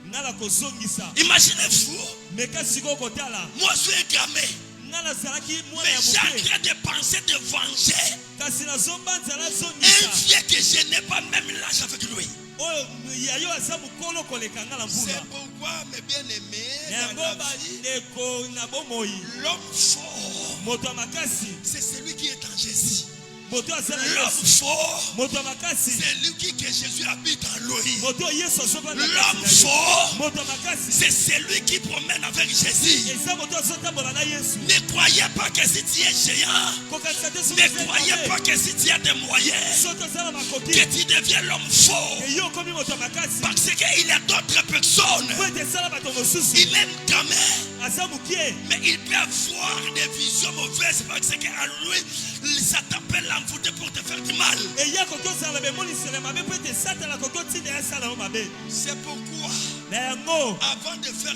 S2: Nga na kozongisa.
S1: Imaginez-vous,
S2: Meka sikoyo kotala.
S1: moi je suis un gamin.
S2: Nga nazalaki mwana ya
S1: Mais j'ai en
S2: moke.
S1: train de penser de venger
S2: Kasi nazombanza
S1: un
S2: nazongisa.
S1: vieux que je n'ai pas même l'âge avec lui.
S2: Oyo yayo asa mukolo koleka nga la
S1: C'est
S2: mvula.
S1: pourquoi, mes bien-aimés,
S2: Na
S1: dans la
S2: ngomba
S1: vie,
S2: ndeko na bomoi.
S1: l'homme fort,
S2: Moto makasi.
S1: c'est celui qui est en Jésus.
S2: Moto asala
S1: L'homme
S2: Yesu.
S1: fort,
S2: Moto makasi.
S1: c'est lui que Jésus habite en lui.
S2: Moto Yesu soba na
S1: L'homme
S2: kasi.
S1: fort,
S2: Moto makasi.
S1: c'est celui qui promène avec Jésus.
S2: Eza moto sota bolana Yesu.
S1: Ne croyez pas que si tu es géant,
S2: Kokasa te
S1: ne croyez pas que si tu as des moyens,
S2: Soto sala makoki.
S1: que tu deviens l'homme fort.
S2: Et yo komi moto makasi.
S1: Parce qu'il y a d'autres personnes.
S2: Poete sala bato mosusu.
S1: Il aime gamin,
S2: Asa mukie.
S1: mais il peut avoir des visions mauvaises parce qu'en lui, ça t'appelle l'envoûté pour te faire du mal.
S2: Et ya koko sala be moni sele mabe poete sata la koko tinde ya sala o mabe.
S1: C'est pourquoi,
S2: Na yango.
S1: avant de faire,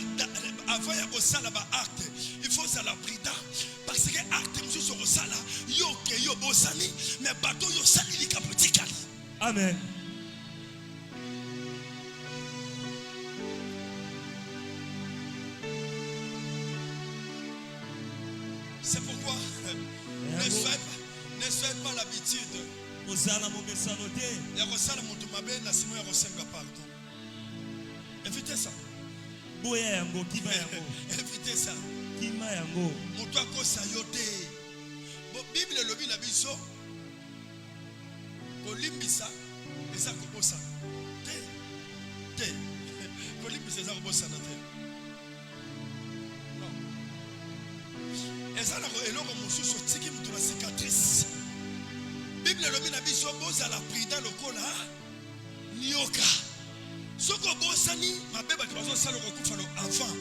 S1: avant de faire acte, il faut ça la prudent. Parce que acte, monsieur sur le sala, yo ke yo bosani, mais bateau yo sali li kapotikali.
S2: Amen.
S1: C'est pourquoi ne soyez pas l'habitude.
S2: Ozala momesano te.
S1: Ya kosala moto mabe na simo ya kosenga pardon. Évitez ça.
S2: Boya yango kima yango.
S1: Évitez ça.
S2: Kima yango.
S1: Moto akosa yo te. Bon, Bible lobi na biso kolimbisa eza kobosana te. Kolimbisa eza kobosana te. Non. Eza na eloko mosusu tiki moto na cicatrice. Bible lobi na biso bozala prudent lokola nioka. Soko bosani mabe bato bazosala kokufa no avant.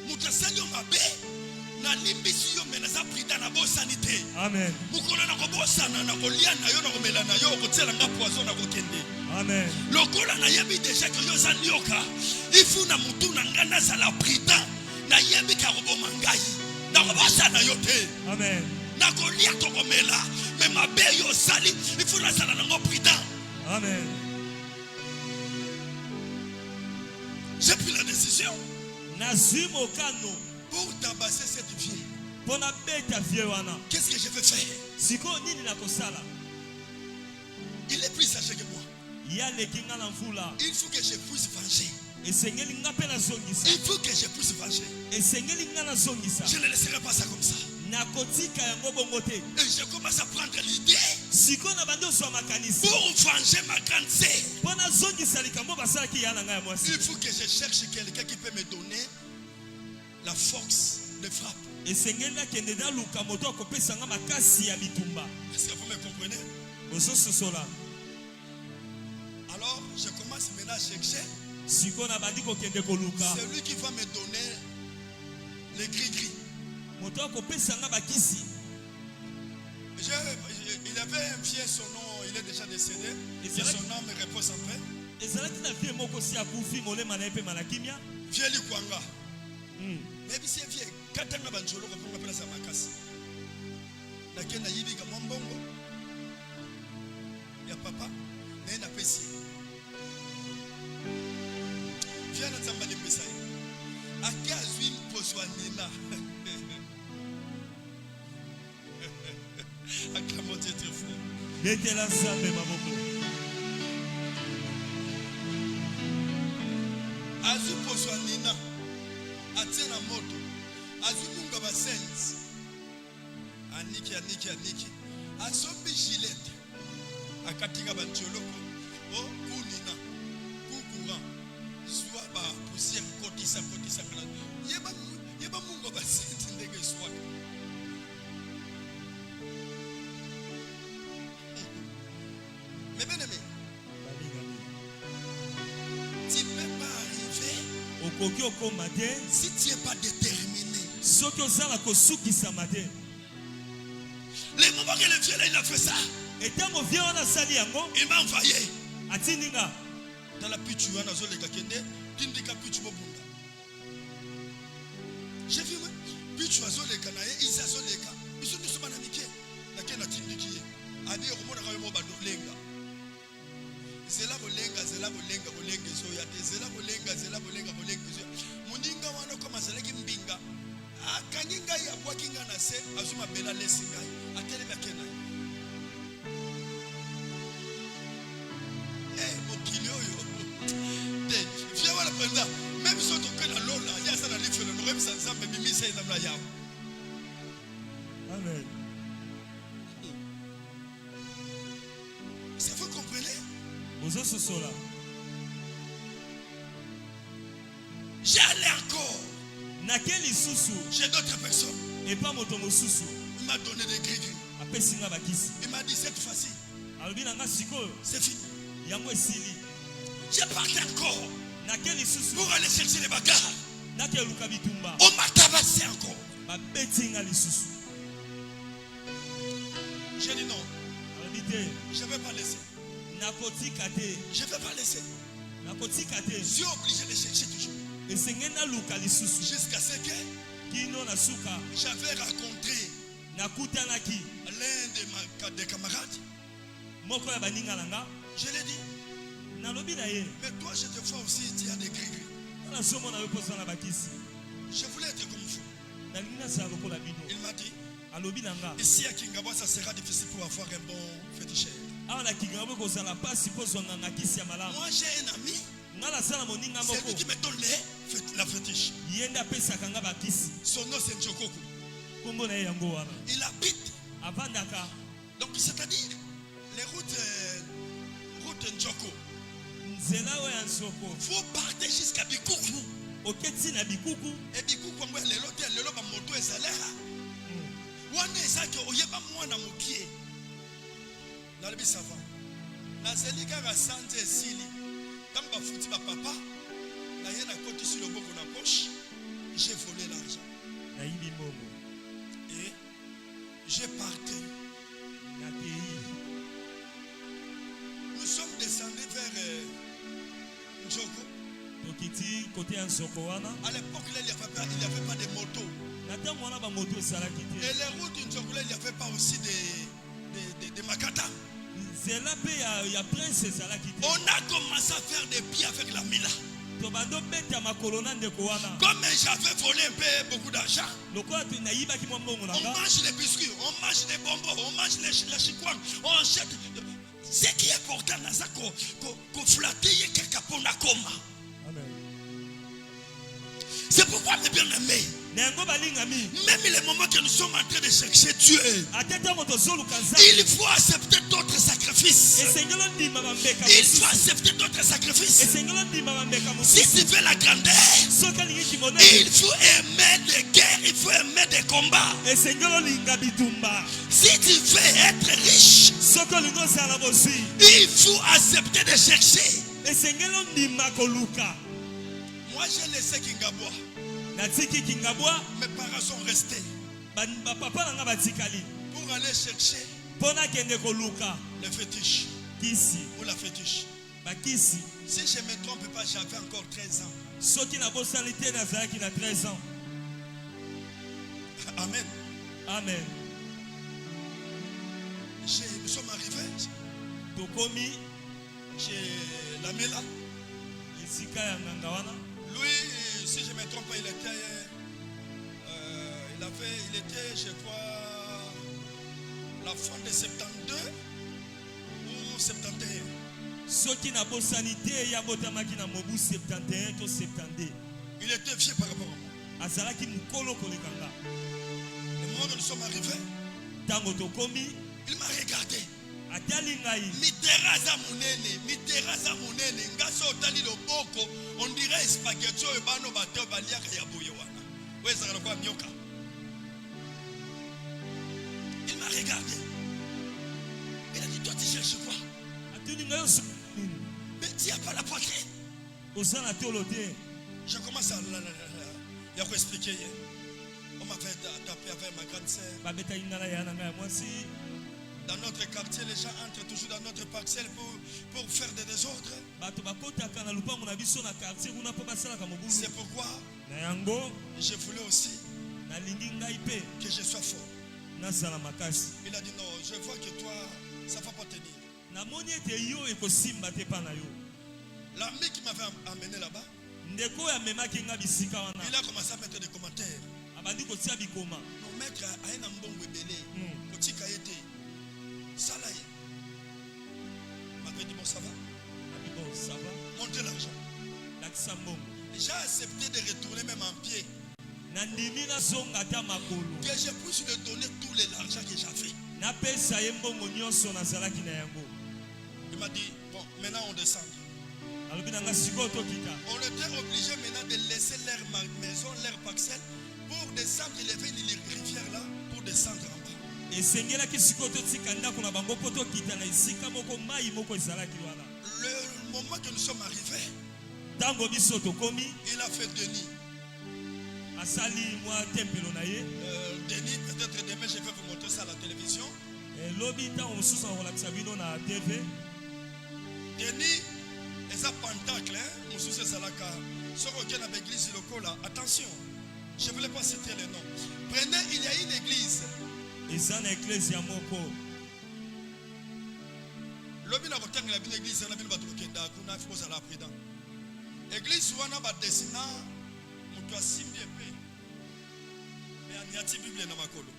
S1: Moto asali yo mabe na limbisi yo mena za prudent na bosani te.
S2: Amen.
S1: Mukolo na kobosana na kolia na yo na komela na yo kotiela nga poison na kokende.
S2: Amen.
S1: Lokola na yebi déjà que yo za nioka. Ifu na mutu na nga nazala prudent na yebi ka koboma ngai. Na kobosana yo te.
S2: Amen.
S1: Na kolia to komela mais mabe yo sali ifu na sala na ngo prudent.
S2: Amen.
S1: J'ai pris la décision
S2: Nazimo kano.
S1: pour tabasser cette vieille.
S2: Pona beta vie wana.
S1: Qu'est-ce que je vais faire?
S2: Siko nini na kosala?
S1: Il est plus âgé que moi.
S2: Ya lekinga na mvula.
S1: Il faut que je puisse venger.
S2: Esengeli nga pe na zongisa.
S1: Il faut que je puisse venger.
S2: Esengeli nga na zongisa.
S1: Je ne laisserai pas ça comme ça.
S2: Na kotika yango bongo te.
S1: Et je commence à prendre l'idée
S2: Siko na bando so makanisi.
S1: pour venger ma grande sœur.
S2: Pona zongisa likambo basala ki yana nga ya mwasi.
S1: Il faut que je cherche quelqu'un qui peut me donner la force de frappe.
S2: Esengeli na kende na luka moto akopesa nga makasi ya bitumba.
S1: Est-ce que vous me comprenez?
S2: Ozo sosola.
S1: Alors, je commence maintenant à chercher
S2: Siko na bandi kokende koluka.
S1: celui qui va me donner les gris-gris.
S2: Moto akopesa nga bakisi.
S1: Il avait un vieux, son nom, il est déjà décédé. Et son âme repose en paix.
S2: Ezalaki na vie moko si akufi molema na epe malakimia.
S1: Vieux Likwanga. Mais c'est vieux. Quand on a banjolo, on appelle ça makasi. Nakena yibi kama mbongo. Ya papa. Na ina pesi. Viens na tsamba limbisa. Aki azwi poswa nina. Acclamons Dieu très fort.
S2: Betela nzambe maboko.
S1: Azwi poswa nina. Atie na moto. Azwi munga basenzi. Aniki. Asombi gilette. Akatika banjoloko. Oh, kunina. Kukura. Soit ba poussière kotisa kana. Yeba munga basenzi ndenge soit. Mais bien aimé, tu ne peux pas arriver
S2: Okoki okoma te.
S1: si tu n'es pas déterminé.
S2: Soki ozala kosukisama te.
S1: Le moment que le vieux là, il a fait ça,
S2: Etango vie wana asali yango.
S1: il m'a envoyé.
S2: Atindi nga.
S1: Dans la pichu, on a zolé kakende, tindika pichu bobunda. J'ai vu, pichu a zolé kanaye, isa zolé ka. Ils sont tous manamike. La kena tindiki. Adi romona kawe mo bando lenga. Zela bolenga zoya. Zela bolenga zoya. Muninga wana koma zeleki mbinga. Akanginga ya bwakinga na se, azuma bela lesinga. Atele bakena. Mokili oyo. Voilà. Même si on toque la lola, il y a ça dans les feux, le rêve, ça me mimi, c'est dans la yam.
S2: Amen.
S1: Ça vous comprenez?
S2: Ozo sosola.
S1: J'allais encore.
S2: Naquel isusu.
S1: J'ai d'autres personnes.
S2: Et pas motomo susu.
S1: Il m'a donné des gris-gris.
S2: Après singa bakisi.
S1: Il m'a dit cette fois-ci.
S2: Alobi nanga sikoyo.
S1: C'est fini.
S2: Yango esili.
S1: J'ai parti encore.
S2: Naquel isusu.
S1: Pour aller chercher les bagarres.
S2: Naquel lukabitumba.
S1: On m'a tabassé encore.
S2: Ba betinga lisusu.
S1: J'ai dit non.
S2: Alobi te.
S1: Je ne vais pas laisser.
S2: Nakoti kate.
S1: Je ne vais pas laisser.
S2: Nakoti kate.
S1: Je suis obligé de chercher toujours.
S2: Esengena luka lisusu.
S1: Jusqu'à ce que
S2: Kino na suka.
S1: j'avais rencontré
S2: Nakutanaki.
S1: l'un des camarades.
S2: Moko ya baninga nanga.
S1: Je l'ai dit.
S2: Nalobi na ye.
S1: Mais toi, je te vois aussi, tu as des gris-gris.
S2: Na somo na yoposa na bakisi.
S1: Je voulais être comme vous.
S2: Nalingina sa lokola bino.
S1: Il m'a dit,
S2: Alobi nanga.
S1: ici à Kingabo, ça sera difficile pour avoir un bon féticheur.
S2: Awa na Kingabo kozala pasi po zonga na kisi ya malamu.
S1: Moi, j'ai un ami.
S2: Ngala sala moninga
S1: C'est
S2: moko.
S1: lui qui me donne la fétiche.
S2: Yenda pesa kanga bakisi.
S1: Son nom, c'est Njokoku.
S2: Kombo na ye yango wana.
S1: Il habite.
S2: Avandaka.
S1: Donc, c'est-à-dire, les routes Njoko.
S2: Nzela oyo ya Nsoko.
S1: Vous partez jusqu'à Bikuku.
S2: Oketi na bikuku.
S1: Et Bikuku, le loba moto et salaire. Wana ezaki oyeba mwana mokie. Nalobi sava. Nazeli kaka sanze esili. Comme bafuti ba papa, na ye na koti sur le boko na poche, j'ai volé l'argent.
S2: Na yibi momo.
S1: Et j'ai parti.
S2: Na kei.
S1: Nous sommes descendus vers Njoko.
S2: Tokiti côté ya Nsoko wana.
S1: À l'époque, là, il n'y avait pas de moto.
S2: Nata mwana ba moto esalaki te.
S1: Et les routes de Njoko, là, il n'y avait pas aussi des makata.
S2: Nzela pe ya prince esalaki te.
S1: On a commencé à faire des pieds avec la mila.
S2: Tobando beta makolo na ndeko wana.
S1: Comme j'avais volé un peu beaucoup d'argent,
S2: Lokola to na yibaki mwa mbongo
S1: on
S2: nanga.
S1: mange les biscuits, on mange les bonbons, on mange les chikwang, on jette. Ce qui est important, c'est qu'on flatte quelqu'un pour la coma.
S2: Amen.
S1: C'est pourquoi, mes bien-aimés,
S2: Nengo balingami.
S1: même les moments que nous sommes en train de chercher Dieu,
S2: Ateta moto zolu kanza.
S1: il faut accepter d'autres sacrifices.
S2: Esengelo ndima bambeka.
S1: Il faut accepter d'autres sacrifices.
S2: Esengelo ndima bambeka mo.
S1: Si tu veux la grandeur,
S2: Soka lingi kimona.
S1: il faut aimer des guerres, il faut aimer des combats.
S2: Esengelo linga bitumba.
S1: Si tu veux être riche,
S2: Soko lingo sala bosi.
S1: il faut accepter de chercher.
S2: Esengelo ndima koluka.
S1: Moi, j'ai laissé Kingaboa.
S2: Natiki kingabwa.
S1: Mes parents sont restés
S2: Ba papa nanga batikali.
S1: pour aller chercher
S2: Pona kende koluka.
S1: le fétiche
S2: Kisi.
S1: ou la fétiche.
S2: Bakisi.
S1: Si je ne me trompe pas, j'avais encore 13 ans.
S2: Soki na bosanité na zaki na 13 ans.
S1: Amen.
S2: Amen.
S1: Nous sommes arrivés
S2: Tokomi.
S1: chez la Mila.
S2: Isika ya nganga wana.
S1: Lui, si je ne me trompe pas, il était, je crois, la fin de 72 ou 71.
S2: Soki na bosanité ya botamaki na mobu 71 to 72.
S1: Il était vieux par rapport à moi.
S2: Azalaki mukolo kolekanga.
S1: Le moment où nous sommes arrivés,
S2: Tango tokomi.
S1: il m'a regardé.
S2: Atali ngai.
S1: Miteraza munene, ngaso otali loboko, on dirait spaghetti oyo bano bato baliaka ya boye wana. Oyo ezalaka kwa nyoka. Il m'a regardé. Il a dit, toi tu cherches quoi?
S2: Atuni ngai osu.
S1: Mais tu n'as pas la poitrine.
S2: Osana tolote.
S1: Je commence à expliquer. On m'avait tapé avec ma grande sœur.
S2: Babeta ingala ya na ngai mwasi.
S1: Dans notre quartier, les gens entrent toujours dans notre parcelle pour faire des désordres. C'est pourquoi je voulais aussi que je sois fort. Il a dit non, je vois que toi, ça ne va pas tenir. L'ami qui m'avait amené là-bas, il a commencé à mettre des commentaires. Mon maître a un bon bébé. Salaï. M'a dit bon ça va.
S2: Ça va.
S1: Montez l'argent. J'ai accepté de retourner même en pied.
S2: nandimi nazonga ata makolo
S1: Que je puisse lui donner tout l'argent que j'avais.
S2: napesa ye mbongo nyonso nazalaki na yango.
S1: Il m'a dit, bon, maintenant on descend.
S2: alobi nanga sikoyo tokita.
S1: On était obligé maintenant de laisser leur maison, leur parcelle, pour descendre, il y avait une rivière là, pour descendre en bas.
S2: esengelaki sikoyo totika ndako na bango mpo tokita na esika moko mai moko ezalaki wana.
S1: Le moment que nous sommes arrivés,
S2: ntango biso tokomi
S1: il a fait Denis.
S2: asali mwa tempelo na ye.
S1: Denis, peut-être demain je vais vous montrer ça à la télévision.
S2: lobi ntango mosusu akolakisa bino na tv.
S1: Denis, eza pentacle, mosusu ezalaka. Soki okende na église lokola, attention, je ne voulais pas citer le nom. Prenez, il y a une église.
S2: eza na eklezia moko.
S1: Lobi na kotangela bino église na bino bato kokenda kuna ifo kozala prudent. Église wana badesina moto asimbi epe me aniati bible na makolo.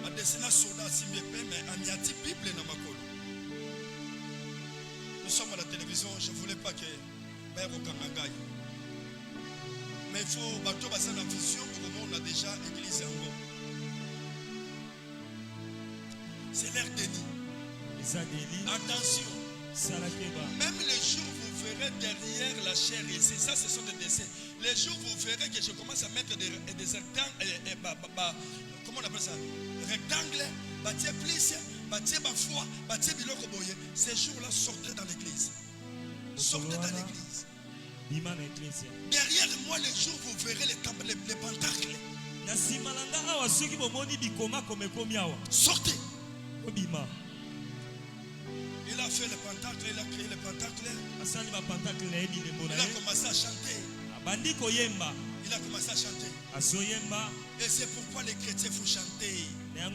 S1: Badesina soda asimbi epe me aniati bible na makolo. Nous sommes à la télévision, je ne voulais pas que Baye Rokangangaï. Mais il faut bateau baser la vision pour le monde, on a déjà église en haut. C'est l'air Denis. Attention. Même les jours vous verrez derrière la chair ici, ça ce sont des dessins. Les jours vous verrez que je commence à mettre des rectangles, comment on appelle ça? Rectangles, bâtir plus, bâtir ma foi, bâtir biloko boye. Ces jours-là, sortez dans l'église. Sortez dans l'église. Derrière moi, les jours vous verrez les pentacles. Sortez. Il a fait le pentacle, il a créé le pentacle. Il a commencé à chanter. Il a commencé à chanter. Et c'est pourquoi les chrétiens faut chanter. La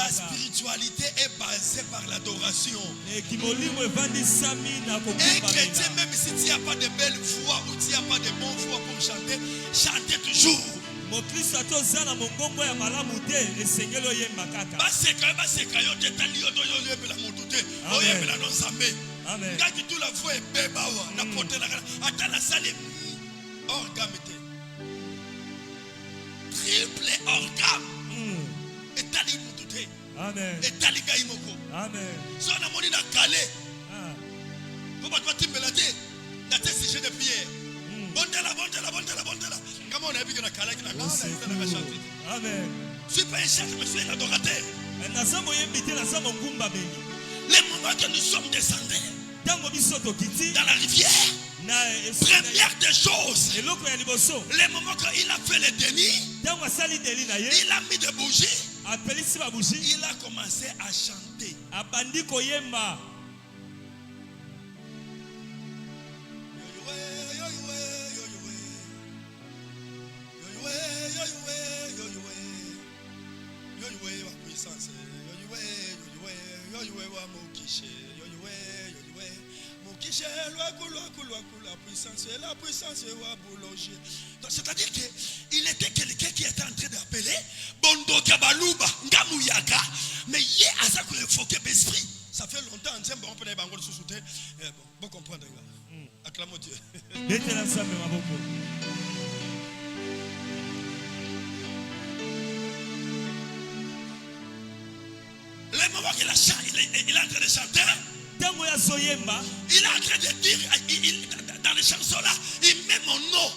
S1: spiritualité est basée par l'adoration. Un chrétien, même si tu n'as pas de belle voix ou tu n'as pas de bonne voix pour chanter, chantez toujours. Triple organe.
S2: Amen. Amen. Amen.
S1: Je suis pas un chef, mais je suis un adorateur. Les moments que nous sommes descendus dans la rivière, première des choses, les moments qu'il a fait les Denis, il a mis des bougies, il a commencé à chanter. La puissance c'est-à-dire qu'il était quelqu'un qui était en train d'appeler Bondo Kabaluba Ngamuyaka, mais il a ça que foqué l'esprit. Ça fait longtemps on peut bon comprendre. Acclamons Dieu. Le moment qu'il a chanté, il est en train de chanter. Il est en train de dire dans les chansons là, il met mon nom.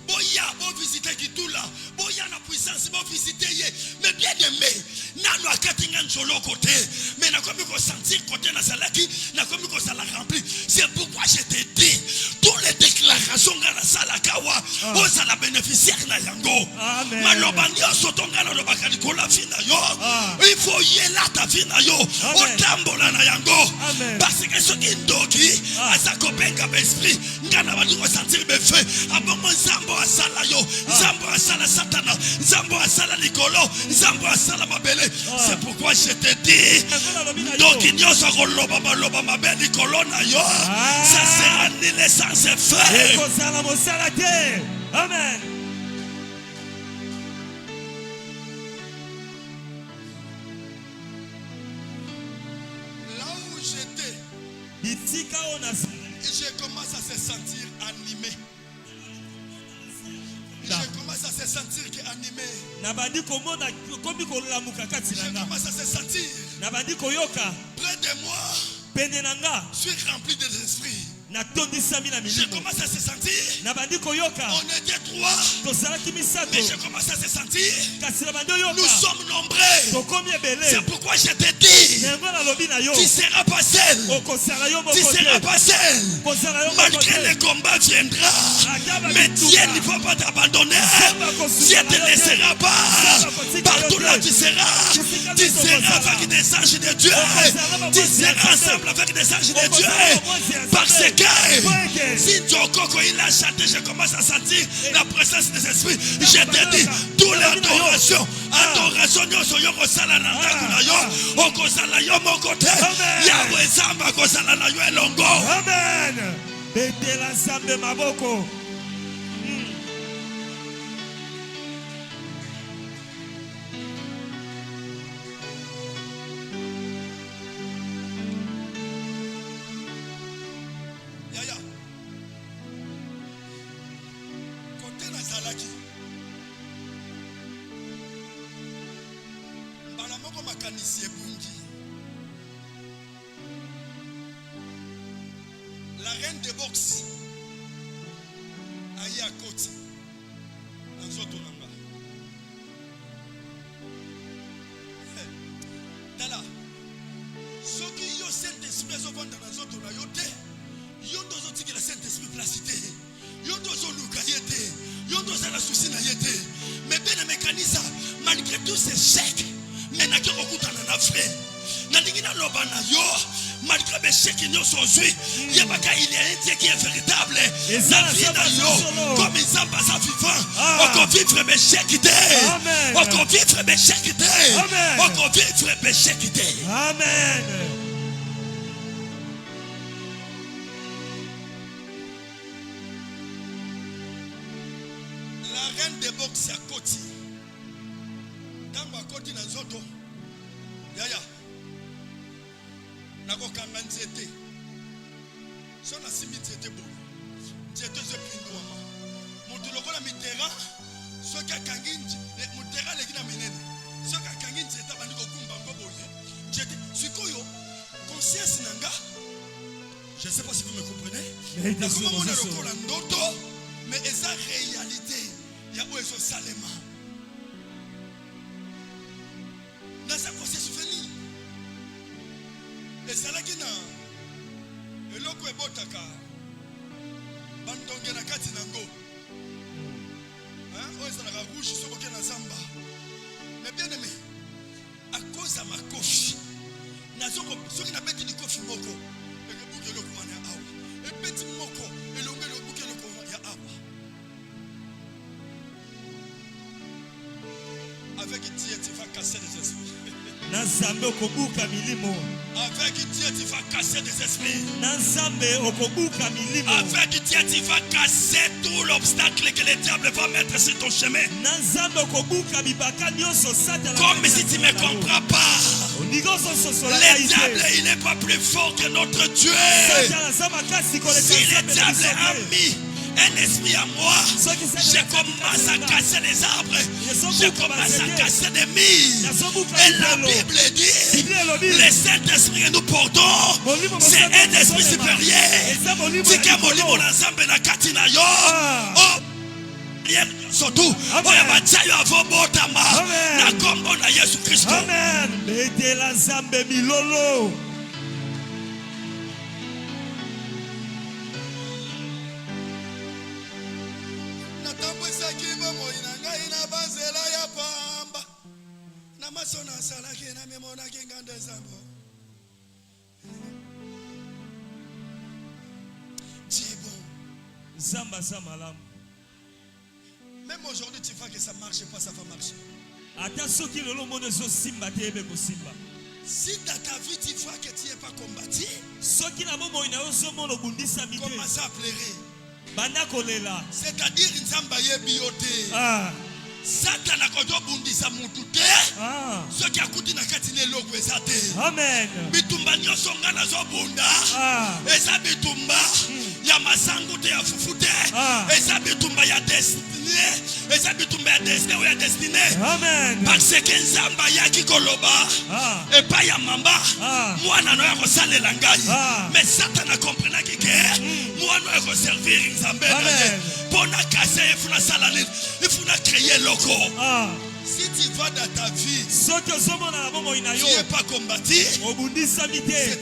S1: Boya, bon visiter Kitula, Boya la puissance, bon visiter Ye. Mais bien aimé, Nano a Katingan Solo côté, mais n'a comme sentir côté na salaki, n'a comme ça la rempli. C'est pourquoi je te dis, toutes les déclarations dans la salakawa, oh ça la bénéficiaire na yango. Malobani o sotonga na lobaka Nicolas fina yo. Il faut y là ta fina yo, o tambola na yango. Parce que ce qui ndoki, à sa copenga esprit, ngana ba ko sentir be feu, abongo zambo asala yo, zambo asala satana, zambo asala Nicolo, zambo asala mabele. C'est pourquoi je te dis, donc il y a ce loba mabele Nicolo na yo, ça sera ni l'essence feu.
S2: Amen. esika oyo nazali.
S1: Je commence à se sentir animé. Je commence à se sentir animé.
S2: Nabandi komona komi kolamuka kati
S1: Je
S2: na nga.
S1: commence à se sentir
S2: Nabandi koyoka
S1: près de moi.
S2: pene na nga.
S1: Je suis rempli de l'esprit.
S2: natondisami na
S1: Je
S2: milimo.
S1: commence à se sentir.
S2: Nabandi koyoka
S1: On était trois.
S2: tozalaki misato
S1: Mais je commence à se sentir.
S2: kasi nabandi
S1: Nous
S2: oyoka
S1: sommes nombreux.
S2: tokomi ebele.
S1: C'est pourquoi je te dis.
S2: yango nalobi na yo
S1: Tu ne seras pas seul.
S2: okosala yo
S1: Tu ne
S2: moko
S1: seras
S2: te.
S1: pas seul.
S2: Kozala yo moko
S1: Malgré
S2: te.
S1: les combats viendra. Mais Dieu ne va pas t'abandonner. Dieu ne te laissera pas. Partout là tu seras. Tu seras avec des anges de Dieu. Tu seras ensemble avec des anges de Dieu. Parce que si Tokoko il a chanté, je commence à sentir la présence des esprits. Je te dis, toute l'adoration, adoration, yoko sala na ndaku na yo, oko sala yo moko te. Yahweh Zamba ko sala na yo elongo.
S2: Amen. Betela Nzambe maboko.
S1: Yaya. Côté na zalaki. Mbala moko makanisi ebungi. La reine de boxe aye à côté dans nzoto nanga. Tala soki yo Saint-Esprit ezovanda na nzoto na yo te, yo ndo ozotikela Saint-Esprit place te, yo ndo ozoluka ye te, yo ndo ozala susi na ye te. Mais bien mécanisme malgré tous ces chèques mais naki kokutana na frère nalingi naloba na yo. Malgré mes chèques qui sont aujourd'hui, il y a un Dieu qui est véritable. La vie dans yo, comme ils sont pas vivants. On peut vivre mes chèques. On peut vivre mes chèques. On peut vivre mes chèques.
S2: Amen.
S1: La reine de boxe à côté. Dans ma côté dans zoto. Yaya. Nakokanga nzete so na simi nzete bo nzete zo pindwama mutu lokola mitera soki akangi mutera leki na minene soki akangi nzete abandi kokumba ngo boye nzete sikoyo conscience nanga. Je ne sais pas si vous me comprenez. Nakomona lokola ndoto mais eza réalité ya oyo ezosalema naza conscience feli. Ezalaki na eloko ebotaka bandonge na kati nango oyo ezalaka rouge soki oke na zamba. Mais bien aimé, à cause ya makofi soki nabeti likofi moko ekebuka eloko wana ya awa, ebeti moko elongo elobuka eloko ya awa. Avec Dieu tu vas casser les esprits.
S2: Na Nzambe okobuka milimo.
S1: Avec Dieu tu vas casser des esprits.
S2: Na Nzambe okobuka milimo.
S1: Avec Dieu tu vas casser tout l'obstacle que le diable va mettre sur ton chemin.
S2: Na Nzambe okobuka bibaka nyonso satana.
S1: Comme si tu ne me comprends pas. Le diable il n'est pas plus fort que notre Dieu. Si le diable a mis un esprit à moi, je commence à casser les arbres, je commence à casser des mines. Et la Bible dit, le Saint-Esprit que nous portons, c'est un esprit supérieur. Tika molimo na Nzambe na kati na yo. Surtout, oya bachayo avobotama na kombo na Yesu Kristo.
S2: Amen. Betela Nzambe milolo. Zamba Zamalam.
S1: Même aujourd'hui, tu vois que ça ne marche pas, ça va marcher. Si dans ta vie, tu vois que tu n'es pas combattu, commence à pleurer. C'est-à-dire, Nzamba yebiote. Satan a kodo bundisa mutu te. Soki akuti na kati ne loko ezate.
S2: Amen.
S1: Bitumba bitumba nyonso nga nazobunda eza bitumba ya masangu te ya fufu te eza bitumba ya destiné eza bitumba ya destiné ou ya destiné parce que nzambe ayaki koloba epai ya mamba mwana no ya kosalela ngai mais Satan a comprenaki ke mwana ya koservir nzambe na ye mpona kase efuna sala nini efuna créer loko. Si tu vas dans ta vie, tu n'es pas combattu, c'est-à-dire,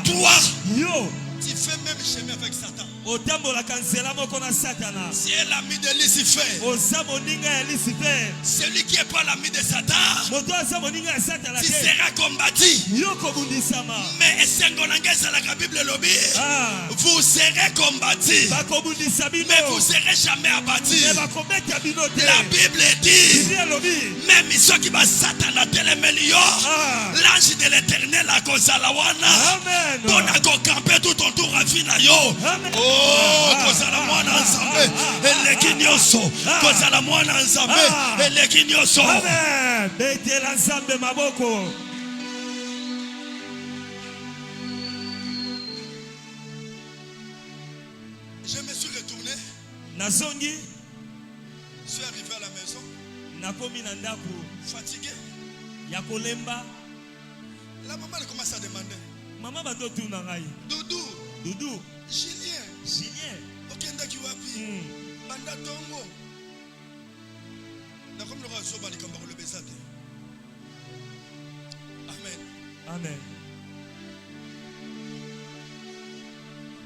S1: toi, tu fais même chemin avec Satan. Si elle est l'ami de Lucifer, celui qui n'est pas l'ami de Satan, tu seras combattu. Mais la Bible lobby, vous serez combattu, mais vous ne serez jamais abattu. La Bible dit, même ceux qui va Satan à télémélion, l'ange de l'éternel à cause de la wana, on a campé tout autour à Finayo. Oh, kozala mwana nzambe eleki nyonso kozala mwana nzambe eleki nyonso. Amen. Betela nzambe maboko. Je me suis retourné. Nazongi. Je suis arrivé à la maison. Nakomi na ndako. Fatigué. Ya kolemba. La maman elle commence à demander. Maman bando tuna ngai. Doudou. Julien. Okenda ki wapi? Banda tongo. Na comme le roi Zoba les kambaro le bezate. Amen.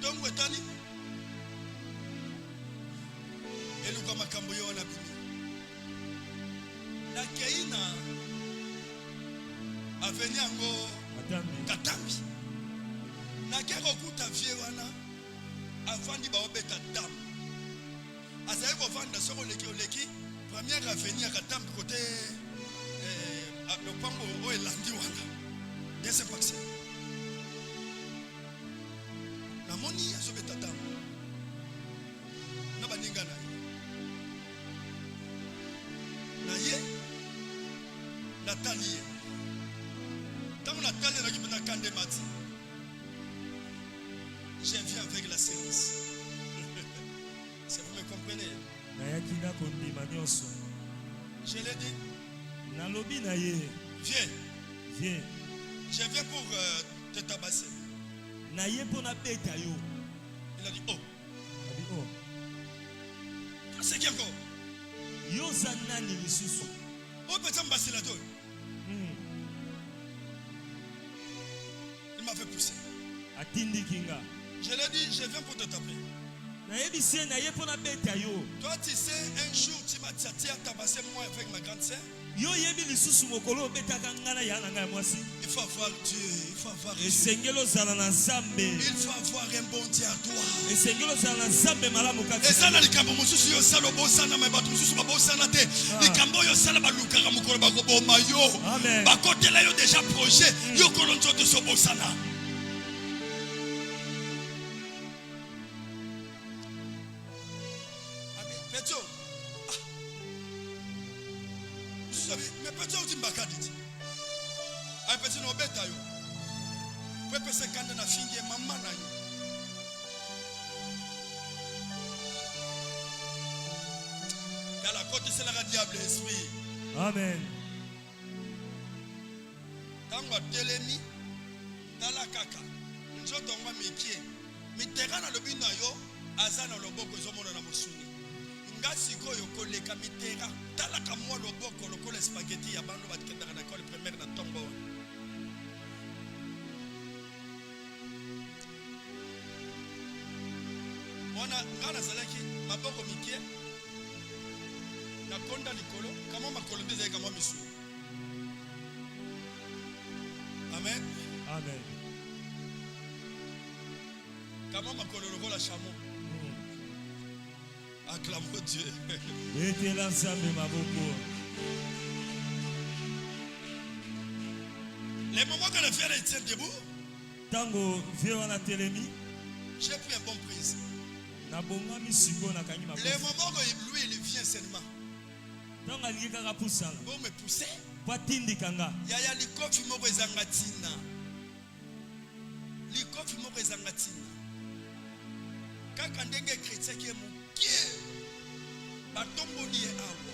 S1: Tongo etani. Eluka makambo yo na bimi. Na keina aveni ango Katambi. Na kero kuta vie wana avandi ba obeta dam. Azaye ko vanda soko leki première avenue à Katambi côté le pango o elandi wana. Deuxième paxe. Na moni azobeta dam. Na baninga na ye Nathalie. Tant Nathalie na kipena kande mati. Je viens avec la séance. Si vous me comprenez. Je l'ai dit. Viens. Je viens pour te tabasser. Il a dit oh. C'est qui encore? Oh, petit mbasilato. Il m'a fait pousser. Je l'ai dit, je viens pour te taper. Toi, tu sais, un jour, tu m'as tabassé moi avec ma grande sœur. Il faut avoir Dieu, il faut avoir Dieu. Il faut avoir un bon Dieu à toi. Et ça, les cambo mususu yo salo bosana me batu mususu babosana te. Les cambo yo sala balukara mukolo bakobo mayo. Bakote là yo déjà projet, yo kolonzo te so bosana. Mais peut-être que tu m'as dit. Un petit no beta yo. Pepe se kanda na finge mama na yo. Car la côte c'est la diable esprit. Amen. Tangwa telemi tala kaka. Nzoto ngwa mikie. Mitera na lobi na yo azana loboko ezomona na mosuni. Ngasi koyo koleka mitera talaka mwa loboko lokola spaghetti ya bando batkendaka na école primaire na Tombo. Mwana ngana zalaki maboko mikie na konda likolo kama makolo ndeze kama misu. Amen. Kama makolo lokola chameau. Acclamons Dieu. Les moments que le frère était debout, j'ai pris un bon prise. Les moments que lui il vient seulement. Pour me pousser, il y a les coffres qui m'ont likofi moko ezanga ntina kaka ndenge chrétien ki mokie batomboli ye awa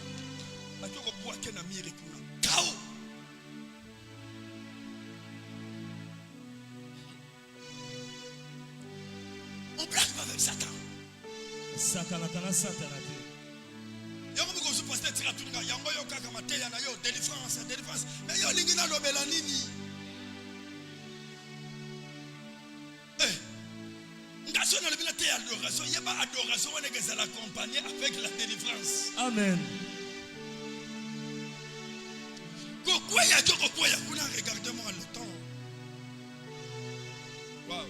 S1: bato kobwake na mire kuna kao on blague pas avec Satan.
S2: Sakana kana Satana te.
S1: Yango biko zo pasteur tira tunga yango yo kaka mateya na yo délivrance mais yo lingi na lobela nini ngasi na lobela te adoration yeba adoration on est à l'accompagner avec la délivrance.
S2: Amen.
S1: Kokwaya kuna regardez-moi le temps. Wow.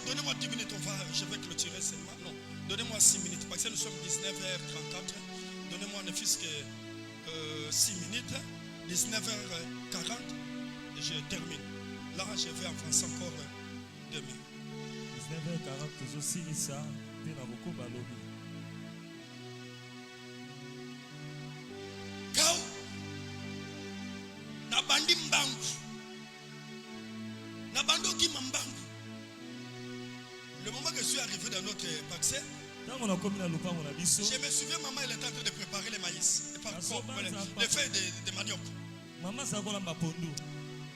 S1: Donnez-moi 10 minutes, je vais clôturer seulement. Non, donnez-moi 6 minutes, parce que nous sommes 19h34. Donnez-moi ne fût-ce que 6 minutes, 19h40, et je termine. Là, je vais avancer encore demain.
S2: 19h40, je signe ça, puis dans beaucoup balobi.
S1: Kao, na bandi mbangu, na bando ki mambangu. Le moment que je suis arrivé dans notre paxel, je me souviens, maman, elle était en train de préparer les maïs. Les feuilles de manioc.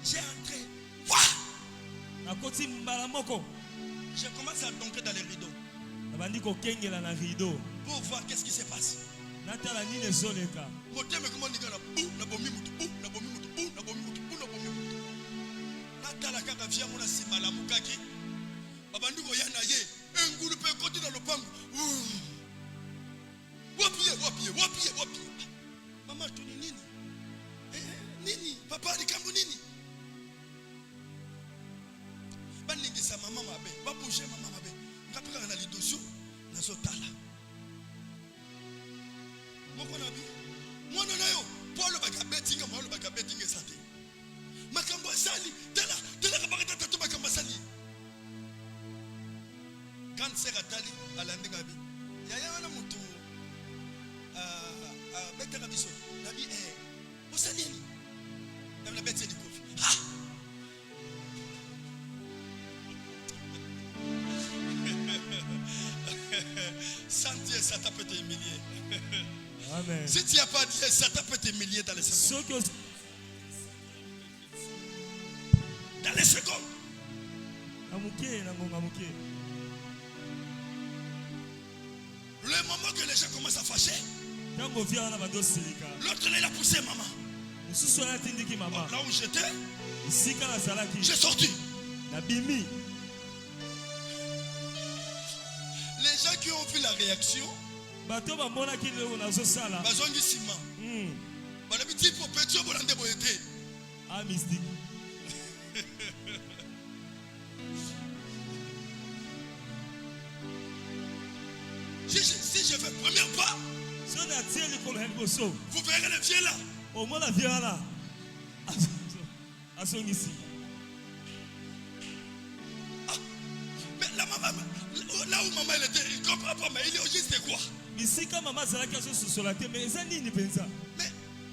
S1: J'ai entré. J'ai commencé à tomber dans les rideaux. Pour voir qu'est-ce qui se passe. Babanduko yana ye engulu pe koti na lopango wapie mama tuni nini nini papa likambo nini baningisa mama mabe babouger mama mabe ngapeka na lidosu na zotala moko na bi mwana na yo polo bakabetinga molo bakabetinga sate makambo sali tela kabakata tatu makambo sali quand c'est Ratali à la Négabi, il y a un mouton à Betarabiso. Nabi, où ça dit? Dans la bête du coffre. Sans Dieu, ça t'a peut t'humilier.
S2: Amen.
S1: Si tu n'as pas Dieu, ça t'a peut t'humilier dans les secondes. Dans les secondes. Le moment que les gens commencent à fâcher, l'autre là il a poussé maman. Là où j'étais, j'ai sorti. Les gens qui ont vu la réaction, ils ont dit ciment.
S2: Ah, mystique.
S1: Si je fais premier pas, vous verrez le vieux là.
S2: Au moins la vieux là.
S1: Mais la maman, là où maman elle était, il ne comprend pas, mais il est juste quoi?
S2: Mais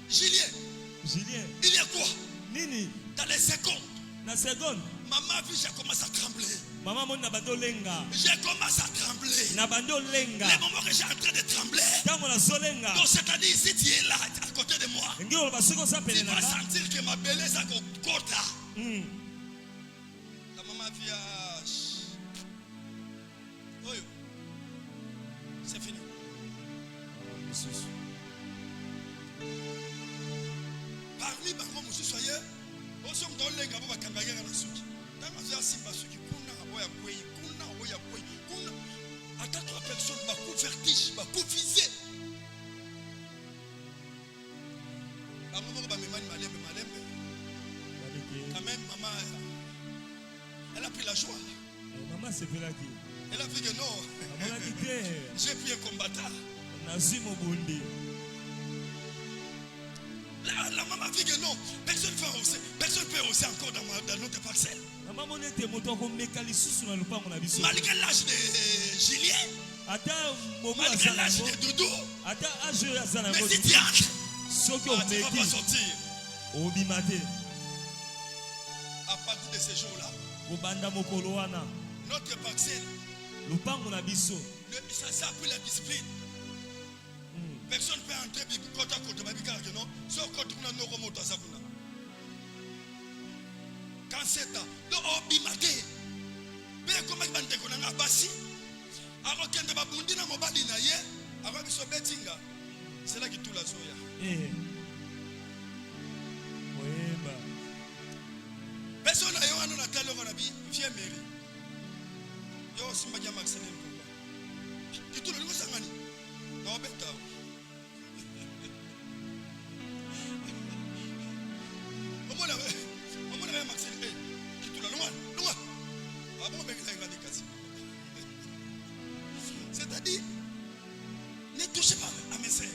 S1: Julien, il y a quoi?
S2: Nini?
S1: Dans les secondes.
S2: La seconde.
S1: Maman a vu, j'ai commencé à trembler.
S2: Maman mon nabando lenga.
S1: J'ai commencé à trembler.
S2: Nabando lenga.
S1: Les moments que j'ai en train de trembler. Donc c'est-à-dire si tu es là à côté de moi, tu vas sentir que ma bellesse a côté. La maman vient. Oui. C'est fini. Parmi bango monsieur soyez, on sommes dans les gars pour kangaga na suki. Dans ma simba suki kuna boya kwei, kuna boya kwei, kuna. Attends 3 personnes ba coup vertige, ba coup visé. Ba maman ba memani malembe. Quand même maman elle a pris la joie.
S2: Maman c'est là qui.
S1: Elle a dit que non. J'ai pris un combattant.
S2: Nazimo Bundi.
S1: La maman dit que non, personne ne peut oser encore dans notre parcelle. Malgré l'âge de Julien, malgré l'âge de Doudou, mais si tu entres, tu ne vas pas sortir. À partir de ce jour-là, notre parcelle, ça a pris la discipline. Personne ne peut entrer côté à côté. Sauf quand on a nos remontées. Quand c'est ça, donc on bimate. Mais comment on dit qu'on a bassi? Alors qu'il y a des baboundi dans mon bali naïe, alors qu'ils sont bettinga. C'est là que tout la soya. Personne n'a eu un hôtel au Rabi, vieux mairie. Yo, c'est ma gamme accélérée. Qui tout le monde s'en gagne. Non, bêta. C'est-à-dire, ne touchez pas à mes sœurs.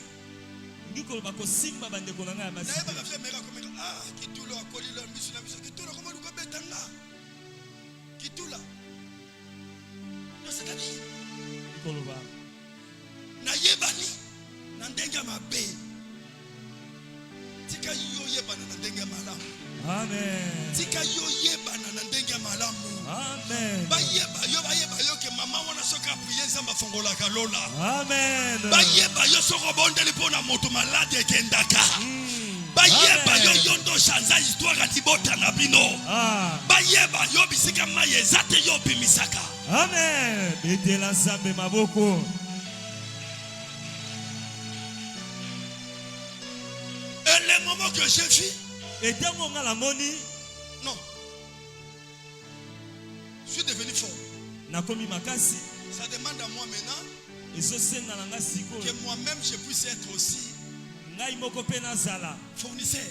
S1: C'est-à-dire, Nayebani, Nandenga Mabe. Tika yo yebana Nandenga Malam.
S2: Amen.
S1: Tika yo yebana Nandenga Malamu.
S2: Amen.
S1: Bayeba yo ke mama wana soka prier nzamba fongola kalola.
S2: Amen.
S1: Bayeba yo soko bondeli pona moto malade kendaka. Bayeba yo yondo chanza histoire atibota na bino. Bayeba yo bisika maye zate yo bimisaka.
S2: Amen. Betela nzambe maboko.
S1: Et le moment que j'ai vu,
S2: et dans mon la moni,
S1: non, je suis devenu fort.
S2: Nakomi makasi.
S1: Ça demande à moi maintenant
S2: que
S1: que moi-même je puisse être aussi fournisseur.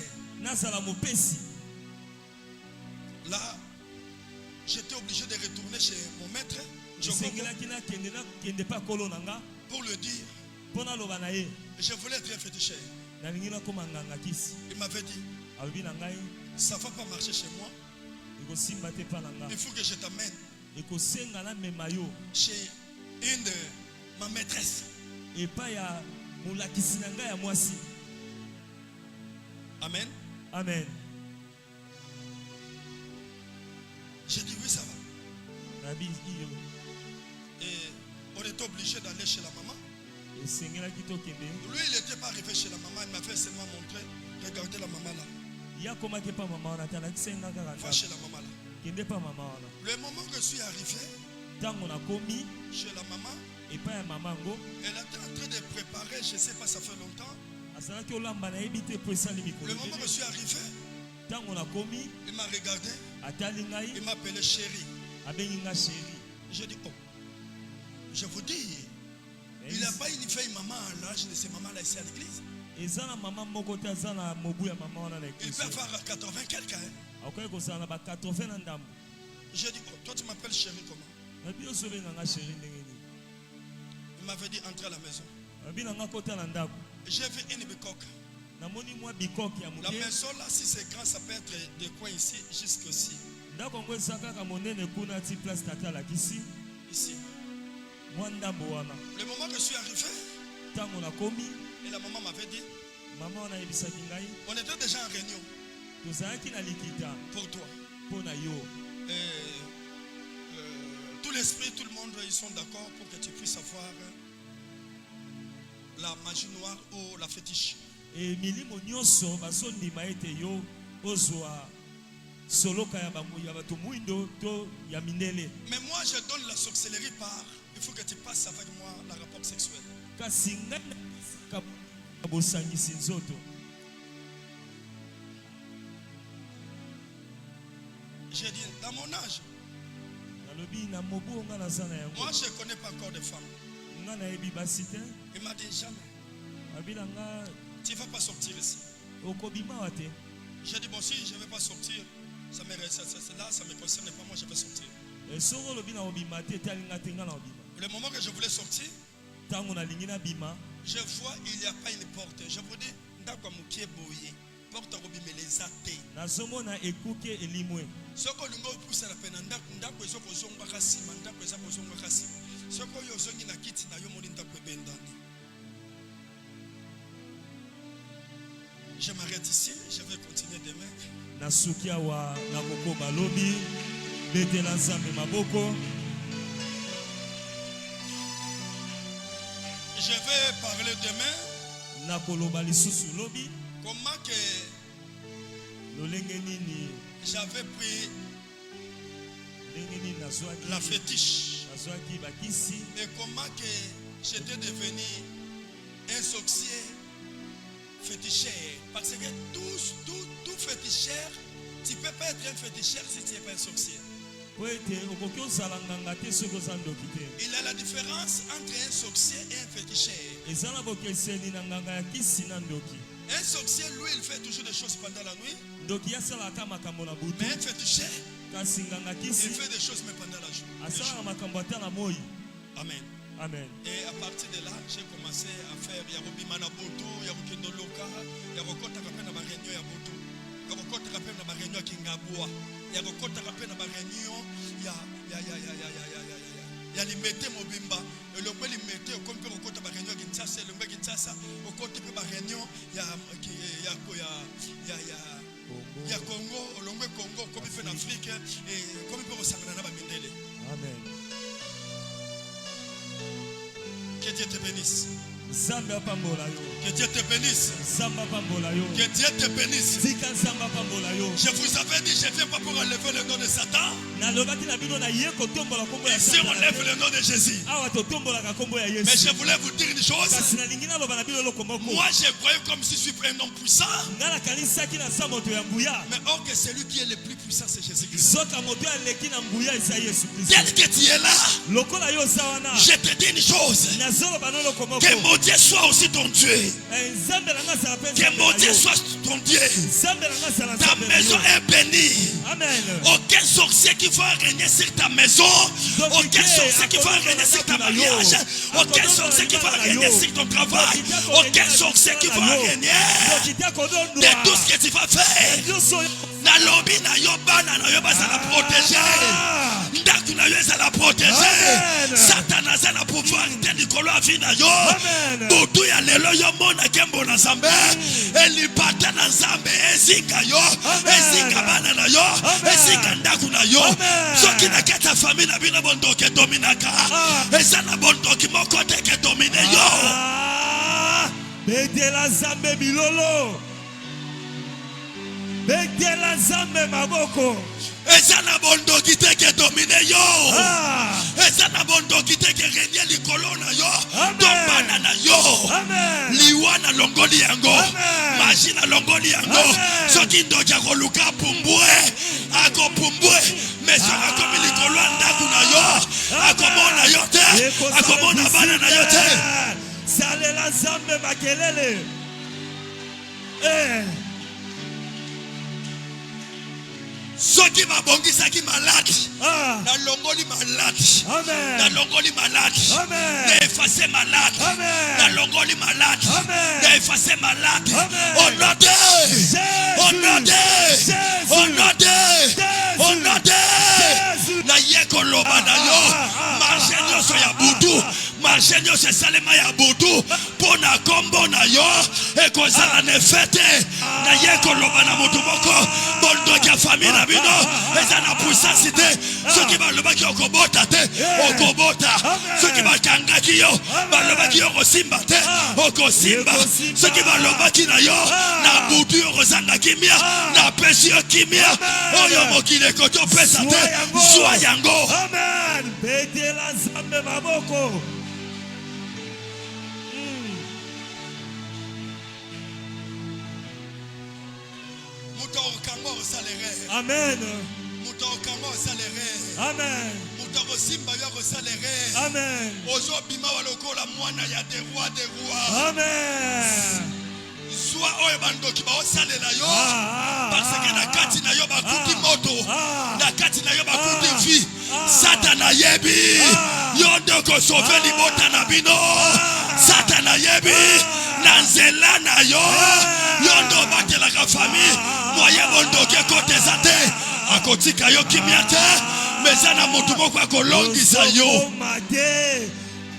S1: Là, j'étais obligé de retourner chez mon maître pour le dire. Je voulais être un féticheur. Il m'avait dit, ça ne va pas marcher chez moi. Il faut que je t'amène chez une de ma maîtresse. Amen.
S2: Amen.
S1: J'ai dit oui, ça va. Et on était obligé d'aller chez la maman. Lui, il n'était pas arrivé chez la maman. Il m'avait seulement montré. Regardez la maman là. Va chez la maman là. Le moment que je suis arrivé chez la maman, elle était en train de préparer, je ne sais pas, ça fait longtemps. Le moment que je suis arrivé, il m'a regardé, il m'a appelé chérie. J'ai dit, oh, je vous dis, il n'a pas une vieille maman à l'âge de ces mamans-là ici à l'église. Il peut avoir 80 quelqu'un. J'ai dit, oh, toi tu m'appelles chérie comment? Il m'avait dit, entrez à la maison. J'ai vu une bicoque. La maison là, si c'est grand, ça peut être de coin ici jusqu'ici. Ici. Le moment que je suis arrivé, et la maman m'avait dit, on était déjà en réunion pour toi. Tout l'esprit, tout le monde, ils sont d'accord pour que tu puisses avoir la magie noire ou la fétiche. Mais moi je donne la sorcellerie par, il faut que tu passes avec moi le rapport sexuel. J'ai dit, dans mon âge, moi je ne connais pas encore de femmes. Il m'a dit jamais. Tu ne vas pas sortir ici. J'ai dit, bon, si je ne vais pas sortir, ça me concerne pas, moi je vais sortir. Le moment que je voulais sortir, je vois il n'y a pas une porte. Je vous dis, porte Soko lungo pusa la pena ndako ezo kozonga kasima ndako eza kozonga kasima. Soko yo zongi na kiti na yo moni ndako ebendani. Je m'arrête ici, je vais continuer demain.
S2: Nasukia wa nakoko balobi betela nzambe maboko.
S1: Je vais parler demain.
S2: Nakoloba lisusu lobi.
S1: Comment que
S2: lolenge nini
S1: j'avais pris la fétiche.
S2: nazwaki bakisi.
S1: Et comment que j'étais devenu un sorcier féticheur. Parce que tout féticheur, tu ne peux pas être un féticheur si tu n'es pas un sorcier. Il a la différence entre un sorcier et un féticheur. Un sorcier, lui, il fait toujours des choses pendant la nuit. Mais un féticheur, il fait des choses même pendant la journée. Amen.
S2: Amen.
S1: Et à partir de là, j'ai commencé à faire Yarobimana Boto, Yarokendo Loka, Yarokota Rapena Barenio Yaboto, Yarokota Rapena Barenio Kingabua, Yarokota Rapena Barenio, Yalimete Mobimba, et le peu limité au compte Rokota Barenio Kinshasa, le mec Kinshasa, au côté de Barenio, ya Congo, le mec Congo, comme il fait en Afrique, et comme il peut ressentir dans la Mindele.
S2: Amen.
S1: Que Dieu te bénisse.
S2: Que
S1: Dieu te bénisse. Que Dieu te bénisse. Je vous avais dit, je ne viens pas pour enlever le nom de Satan. Et si on lève le nom de Jésus. Mais je voulais vous dire une chose. Moi, je voyais comme si je suis un homme puissant. Mais or que celui qui est le plus puissant, c'est Jésus-Christ. Tel que tu es là, je te dis une chose. Que mon Dieu soit aussi ton Dieu. Que mon Dieu soit ton Dieu. Ta maison est bénie.
S2: Amen.
S1: Aucun sorcier qui va régner sur ta maison. Aucun sorcier qui va régner sur ta mariage. Aucun sorcier qui va régner sur ton travail. Aucun sorcier qui va régner de tout ce que tu vas faire. Na lobby na yo bana na yo basa la protéger. Ndaku na yo za la protéger. Satan a la pouvoir de Nicolas avina yo. Butu ya lelo yo mona kembo na Nzambe. Eli pata na Nzambe ezika yo. Ezika bana na yo. Ezika ndaku na yo. Soki na kata famille na bino bondo ke dominaka. Eza na bondo ki moko te ke domine yo.
S2: Betela Nzambe bilolo. Betela Nzambe maboko.
S1: Eza na bondo ki te ke domine yo. Eza na bondo ki te ke régner likolo na yo. Tombana na yo. Liwana longoli yango. Machina longoli yango. Soki ndoja koluka pumbwe. Ako pumbwe. Mesona komi likolo ndaku na yo. Akomona yo te. Akomona bana na yo te.
S2: Salela Nzambe makelele.
S1: Soki mabongisaki malade. Na longoli malade. Na longoli malade. Na effacer malade. Na longoli malade. Na effacer malade. Au nom de Jésus. Au nom de Jésus. Au nom de Jésus. Au nom de Jésus. Na yeko loba na yo. Marche nyoso ya butu. Marche nyoso salema ya butu. Pona kombo na yo. Eko zala ne fete. Na yeko loba na mutu moko. Bondo ya famille na bino. Eza na puissance te. Soki balobaki okobota te. Okobota. Soki bakangaki yo. Balobaki okosimba te. Okosimba. Soki balobaki na yo. Na butu okozanga kimia. Na pesi yo kimia. Oyo mokile koto pesa te. Zwa yango.
S2: Amen. Betela Nzambe maboko. Amen. Amen. Amen. Amen.
S1: Soit oyo bandoki ba osalela yo parce que na kati na yo bakuti moto na kati na yo bakuti vie Satana yebi yo ndoko sauver libota na bino Satana yebi na nzela na yo yo ndo batela ka famille moye bondoki kote zate akotika yo kimia te mais na motu moko akolongisa yo
S2: mate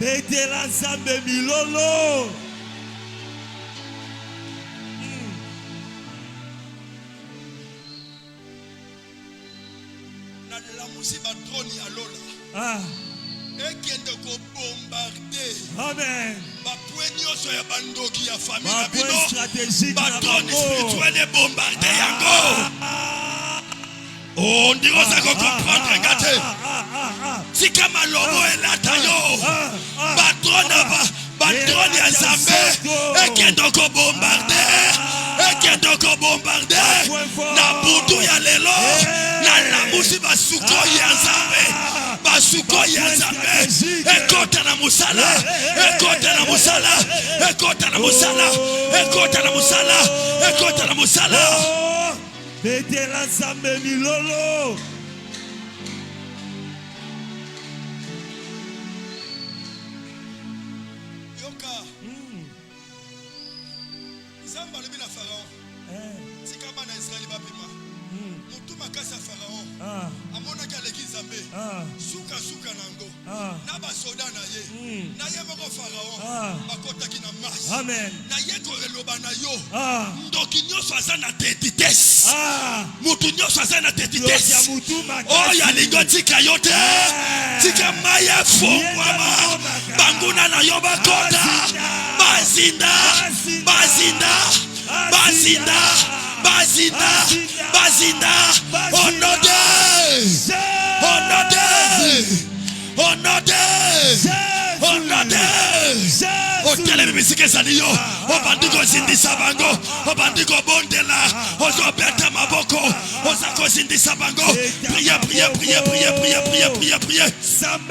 S2: betela nzambe milolo
S1: na la musiba drone ya lola ekende ko bombarder
S2: amen
S1: bapwe nyonso ya bandoki ya famille na
S2: bapwe
S1: bino
S2: stratégique
S1: badrone spirituel e bombarder yango on ndiko za ko comprendre ngate tika malobo elata yo badrone ya Nzambe ekende ko bombarder na butu ya lelo na lamusi basuko ya Nzambe ekota na musala
S2: betela Nzambe milolo
S1: yoka Nzambe alobi na Pharaon tika bana Israeli bapema mutu makasi ya Pharaon amonaki aleki Nzambe suka nango na basoda na ye na ye moko Pharaon bakotaki na marche
S2: amen
S1: na ye koreloba na yo ndoki nyonso aza na tetitesi mutu nyonso aza na tetitesi oyo alingo tika yo te tika mai efungwama banguna na yo bakota bazinda otele misike ezali yo obandi kozindisa bango obandi kobondela ozobeta maboko oza kozindisa bango priye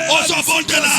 S1: ozobondela